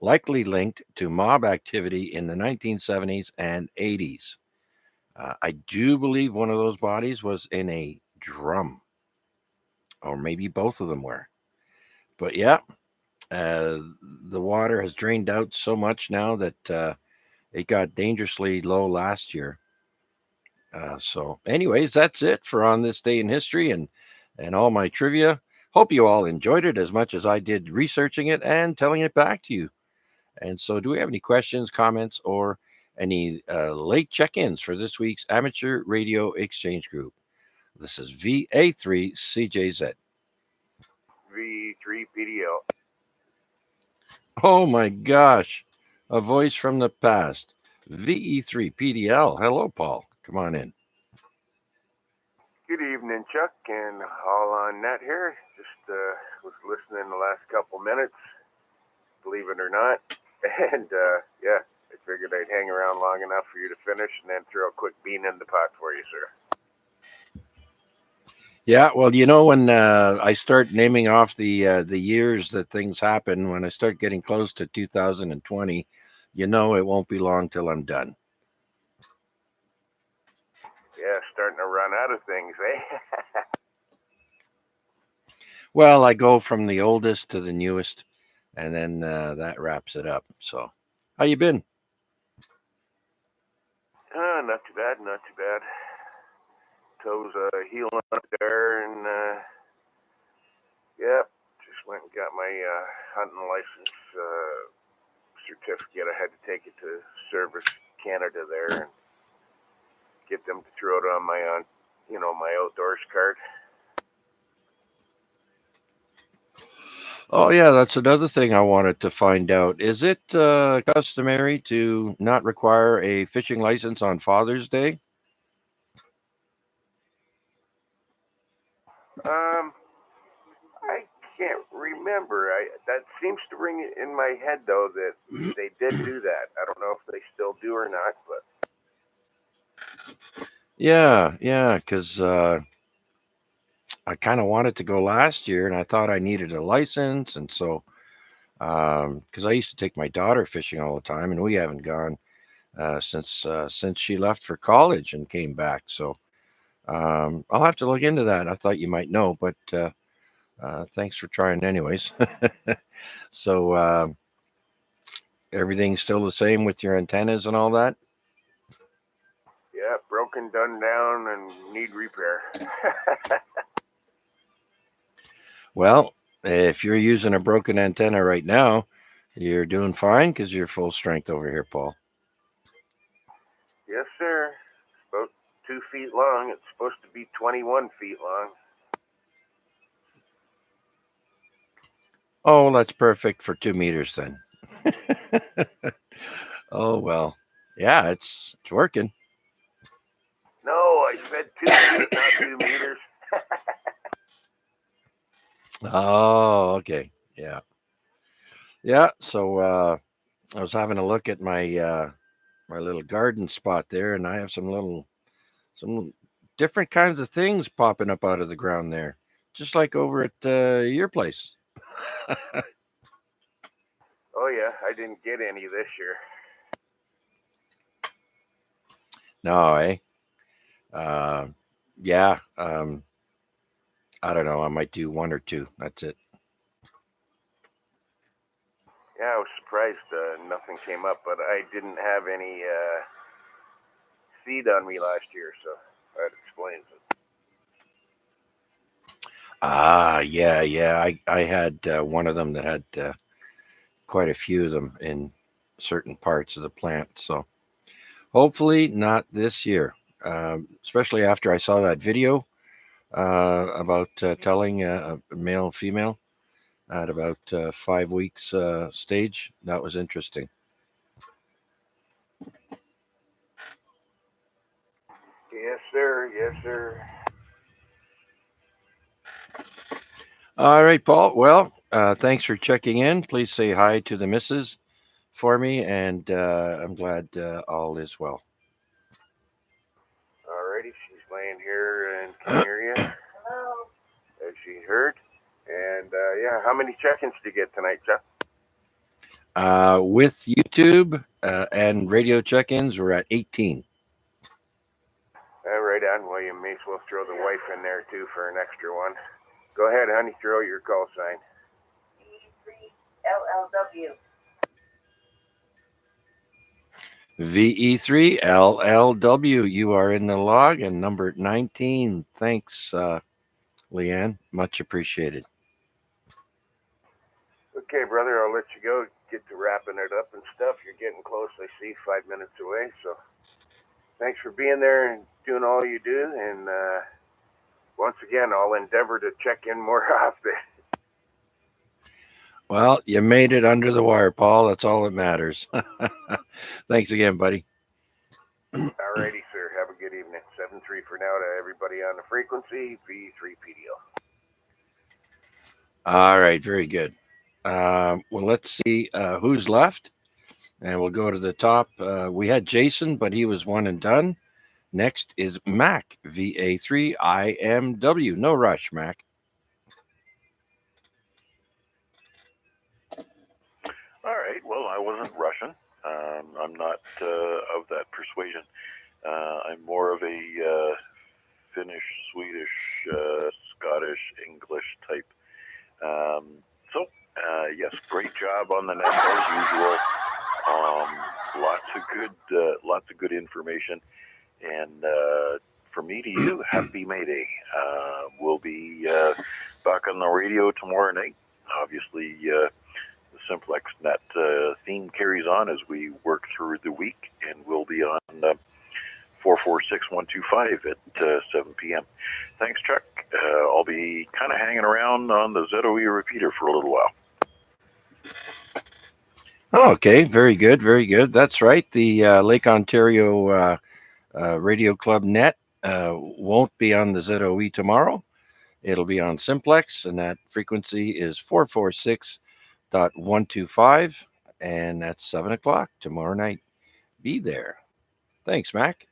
likely linked to mob activity in the 1970s and 80s. I do believe one of those bodies was in a drum, or maybe both of them were. But yeah, the water has drained out so much now that it got dangerously low last year. So, anyways, that's it for on this day in history and all my trivia. Hope you all enjoyed it as much as I did researching it and telling it back to you. And so, do we have any questions, comments, or any late check-ins for this week's Amateur Radio Exchange Group? This is VA3CJZ. V3PDL. Oh my gosh, a voice from the past. VE3PDL. Hello, Paul. Come on in. Good evening, Chuck, and all on net here. Just was listening the last couple minutes, believe it or not. And yeah, I figured I'd hang around long enough for you to finish and then throw a quick bean in the pot for you, sir. Yeah, well, when I start naming off the years that things happen, when I start getting close to 2020, it won't be long till I'm done. Yeah, starting to run out of things, eh? Well, I go from the oldest to the newest, and then that wraps it up. So, how you been? Not too bad, not too bad. Toes healing up there, and yeah, just went and got my hunting license certificate. I had to take it to Service Canada there and get them to throw it on my my outdoors card. Oh yeah, that's another thing I wanted to find out. Is it customary to not require a fishing license on Father's Day? I can't remember. That seems to ring in my head though that they did do that. I don't know if they still do or not, but Yeah, because I kind of wanted to go last year, and I thought I needed a license, and so because I used to take my daughter fishing all the time, and we haven't gone since she left for college and came back. So I'll have to look into that. I thought you might know, but thanks for trying anyways. So everything's still the same with your antennas and all that? yeah, broken, done down, and need repair. Well, if you're using a broken antenna right now, you're doing fine because you're full strength over here, Paul. Yes, sir. It's about 2 feet long. It's supposed to be 21 feet long. Oh, that's perfect for 2 meters then. Oh, well. Yeah, it's working. No, I said 2 feet, not 2 meters. Oh, okay. Yeah. Yeah, so I was having a look at my my little garden spot there, and I have some different kinds of things popping up out of the ground there, just like over at your place. Oh yeah, I didn't get any this year. No, eh? Yeah. I don't know. I might do 1 or 2. That's it. Yeah, I was surprised nothing came up, but I didn't have any seed on me last year, so that explains it. Yeah. I had one of them that had quite a few of them in certain parts of the plant. So hopefully not this year, especially after I saw that video about telling a male and female at about 5 weeks stage. That was interesting. Yes, sir. Yes, sir. All right, Paul. Well, Thanks for checking in. Please say hi to the missus for me, and I'm glad all is well. Alrighty, she's laying here and can hear you, as she heard. And yeah, how many check-ins did you get tonight, Chuck? With YouTube and radio check-ins, we're at 18. Right on. Well, you may as well throw the wife in there too for an extra one. Go ahead, honey. Throw your call sign. LLW. VE3LLW, you are in the log, and number 19. Thanks, Leanne. Much appreciated. Okay, brother, I'll let you go. Get to wrapping it up and stuff. You're getting close, I see, 5 minutes away. So thanks for being there and doing all you do. And once again, I'll endeavor to check in more often. Well, you made it under the wire, Paul. That's all that matters. Thanks again, buddy. Alrighty, sir. Have a good evening. 7-3 for now to everybody on the frequency. V3PDO. All right, very good. Well, let's see who's left. And we'll go to the top. We had Jason, but he was one and done. Next is Mac, VA3IMW. No rush, Mac. All right. Well, I wasn't Russian. I'm not of that persuasion. I'm more of a Finnish, Swedish, Scottish, English type. Yes, great job on the net as usual. Lots of good information. And from me to you, happy May Day. We'll be back on the radio tomorrow night. Obviously, the Simplex Net theme carries on as we work through the week, and we'll be on 446-125 at 7 p.m. Thanks, Chuck. I'll be kind of hanging around on the ZOE repeater for a little while. Okay, very good, very good. That's right. The Lake Ontario Radio Club Net won't be on the ZOE tomorrow. It'll be on Simplex, and that frequency is 446.125, and that's 7 o'clock tomorrow night. Be there. Thanks, Mac.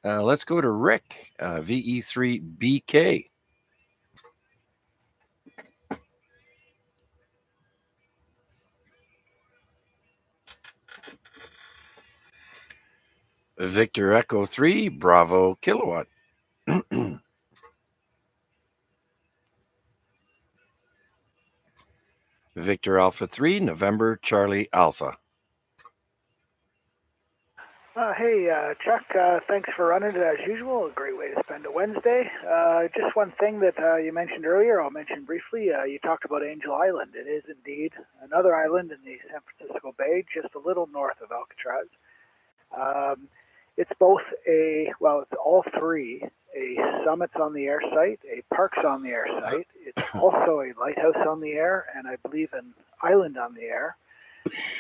Let's go to Rick, VE3BK. Victor Echo 3, Bravo Kilowatt. Victor Alpha 3, November Charlie Alpha. Hey, Chuck, thanks for running it as usual. A great way to spend a Wednesday. Just one thing that you mentioned earlier, I'll mention briefly. You talked about Angel Island. It is indeed another island in the San Francisco Bay, just a little north of Alcatraz. It's both it's all three, a Summits on the Air site, a Parks on the Air site. It's also a lighthouse on the air, and I believe an island on the air.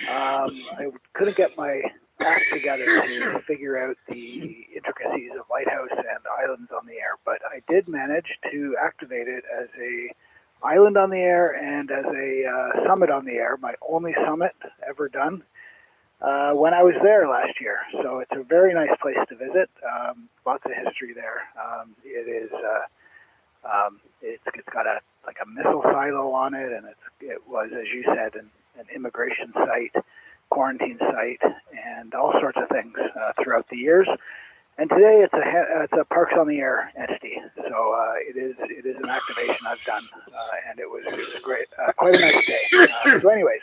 I couldn't get my act together to figure out the intricacies of lighthouse and islands on the air, but I did manage to activate it as a island on the air and as a summit on the air, my only summit ever done when I was there last year. So it's a very nice place to visit. Lots of history there. It's got a missile silo on it, and it was, as you said, an immigration site, quarantine site, and all sorts of things throughout the years. And today it's a Parks on the Air entity. So it is an activation I've done, and it was great. Quite a nice day. So anyways,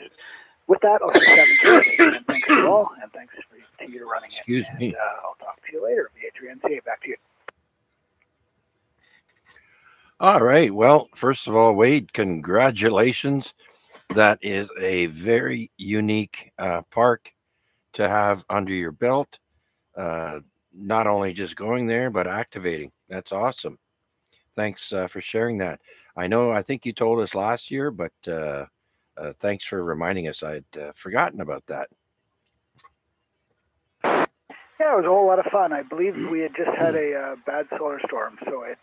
with that, I'll say 7-3, and thanks to all, and thanks to you running it. Excuse me. And I'll talk to you later. VH3NCA, back to you. All right. Well, first of all, Wade, congratulations. That is a very unique park to have under your belt. Not only just going there, but activating. That's awesome. Thanks for sharing that. I think you told us last year, but thanks for reminding us. I'd forgotten about that. Yeah, it was a whole lot of fun. I believe we had just had a bad solar storm, so it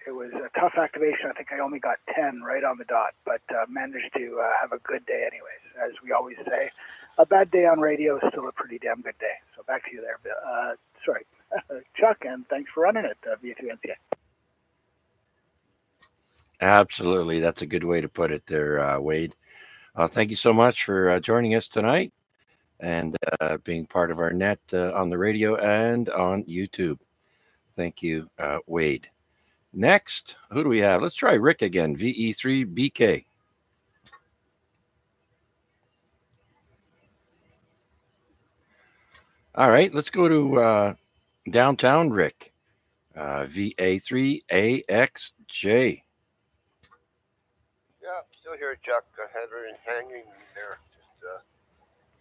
was a tough activation. I think I only got 10 right on the dot, but managed to have a good day anyways. As we always say, a bad day on radio is still a pretty damn good day. So back to you there, sorry, Chuck, and thanks for running it via 3NCA. Absolutely. That's a good way to put it there, Wade. Thank you so much for joining us tonight and being part of our net on the radio and on YouTube. Thank you, Wade. Next, who do we have? Let's try Rick again, VE3BK. All right, let's go to downtown Rick, VA3AXJ. Yeah, still here, Chuck. Hanging there. Just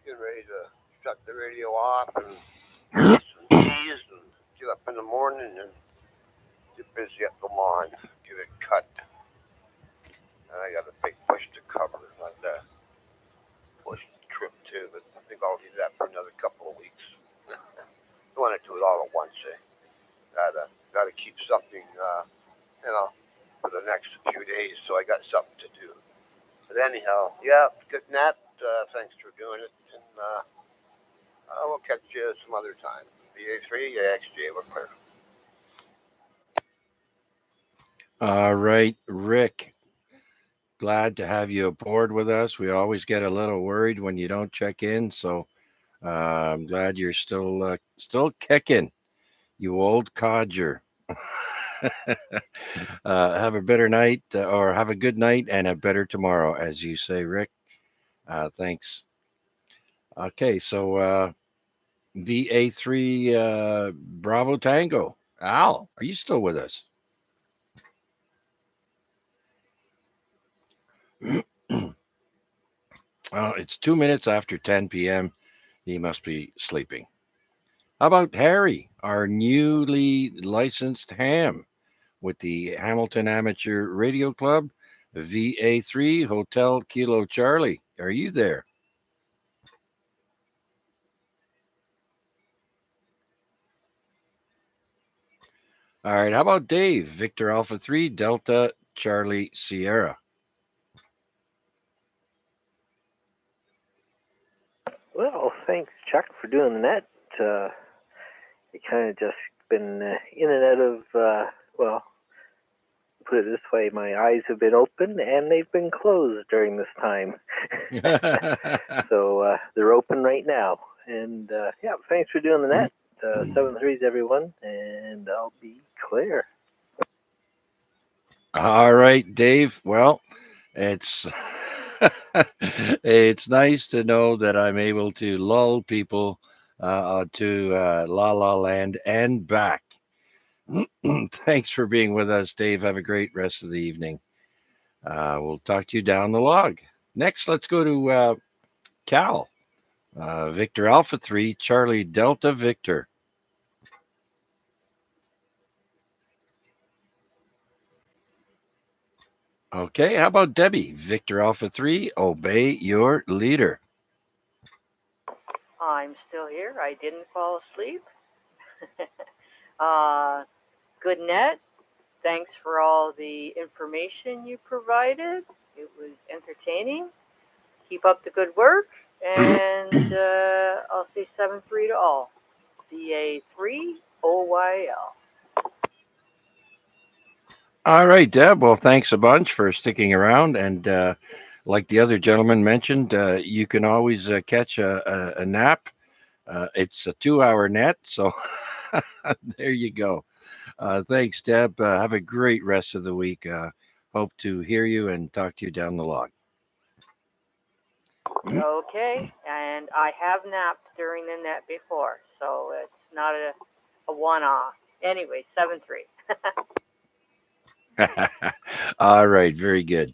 getting ready to shut the radio off and get some cheese and get up in the morning and get busy at the lawn, get it cut. And I got a big bush to cover on the bush trip too, but I think I'll do that for another couple of weeks. I want to do it all at once. Gotta keep something, for the next few days, so I got something to do. But anyhow, yeah, good Nat. Thanks for doing it, and we'll catch you some other time. VA3, XJ, we're clear. All right, Rick. Glad to have you aboard with us. We always get a little worried when you don't check in, so I'm glad you're still kicking, you old codger. Have a better night, or have a good night and a better tomorrow, as you say, Rick. Thanks. Okay, so VA3 Bravo Tango. Al, are you still with us? It's 2 minutes after 10 p.m. He must be sleeping. How about Harry, our newly licensed ham with the Hamilton Amateur Radio Club, VA3 Hotel Kilo Charlie? Are you there? All right. How about Dave, Victor Alpha 3 Delta Charlie Sierra? Well, thanks, Chuck, for doing the net. It kind of just been in and out of, well, put it this way, my eyes have been open and they've been closed during this time. So they're open right now. And yeah, thanks for doing the net. 7-3s, everyone, and I'll be clear. All right, Dave. Well, it's it's nice to know that I'm able to lull people to La La Land and back. Thanks for being with us, Dave. Have a great rest of the evening. We'll talk to you down the log. Next, let's go to Cal, Victor Alpha 3, Charlie Delta Victor. Okay, how about Debbie, Victor Alpha 3, obey your leader. I'm still here. I didn't fall asleep. Good net. Thanks for all the information you provided. It was entertaining. Keep up the good work. And I'll say 7-3 to all. VA3 OYL. All right, Deb. Well, thanks a bunch for sticking around. And like the other gentleman mentioned, you can always catch a nap. It's a 2-hour net. So there you go. Thanks, Deb. Have a great rest of the week. Hope to hear you and talk to you down the log. Okay, and I have napped during the net before, so it's not a one-off. Anyway, 7-3. All right, very good.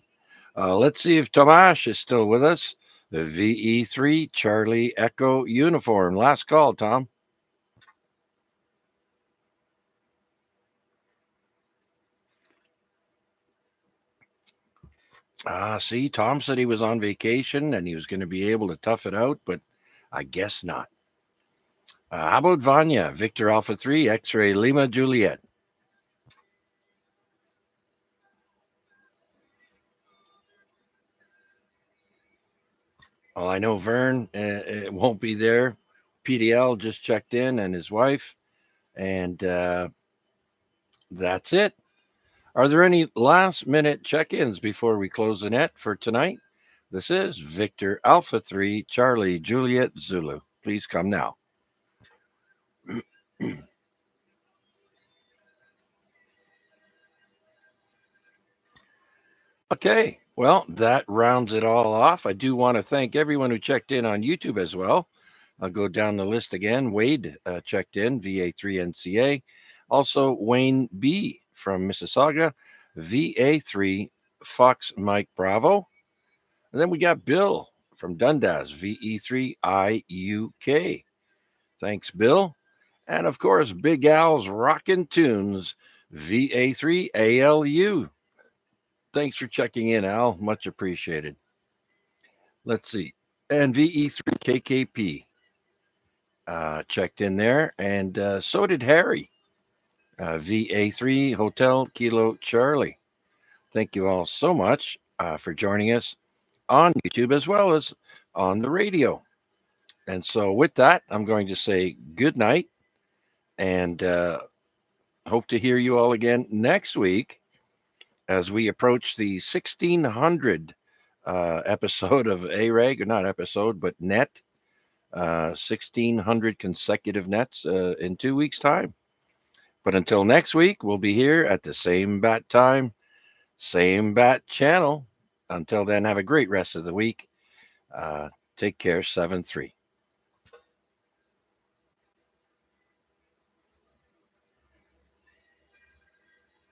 Let's see if Tomasz is still with us. The VE3 Charlie Echo uniform. Last call, Tom. See, Tom said he was on vacation and he was going to be able to tough it out, but I guess not. How about Vanya? Victor Alpha 3, X-Ray Lima Juliet. Well, I know Vern it won't be there. PDL just checked in and his wife. And that's it. Are there any last minute check-ins before we close the net for tonight? This is Victor Alpha 3, Charlie Juliet Zulu. Please come now. Okay, well, that rounds it all off. I do want to thank everyone who checked in on YouTube as well. I'll go down the list again. Wade checked in, VA3NCA. Also, Wayne B from Mississauga, VA3 Fox Mike Bravo. And then we got Bill from Dundas, VE3IUK. Thanks, Bill. And of course, Big Al's Rockin' Tunes, VA3ALU. Thanks for checking in, Al. Much appreciated. Let's see. And VE3KKP checked in there. And so did Harry, VA3 Hotel Kilo Charlie. Thank you all so much for joining us on YouTube as well as on the radio. And so with that, I'm going to say good night and hope to hear you all again next week as we approach the 1600 episode of AREG, or not episode, but net, 1600 consecutive nets in 2 weeks' time. But until next week, we'll be here at the same bat time, same bat channel. Until then, have a great rest of the week. Take care, 7-3.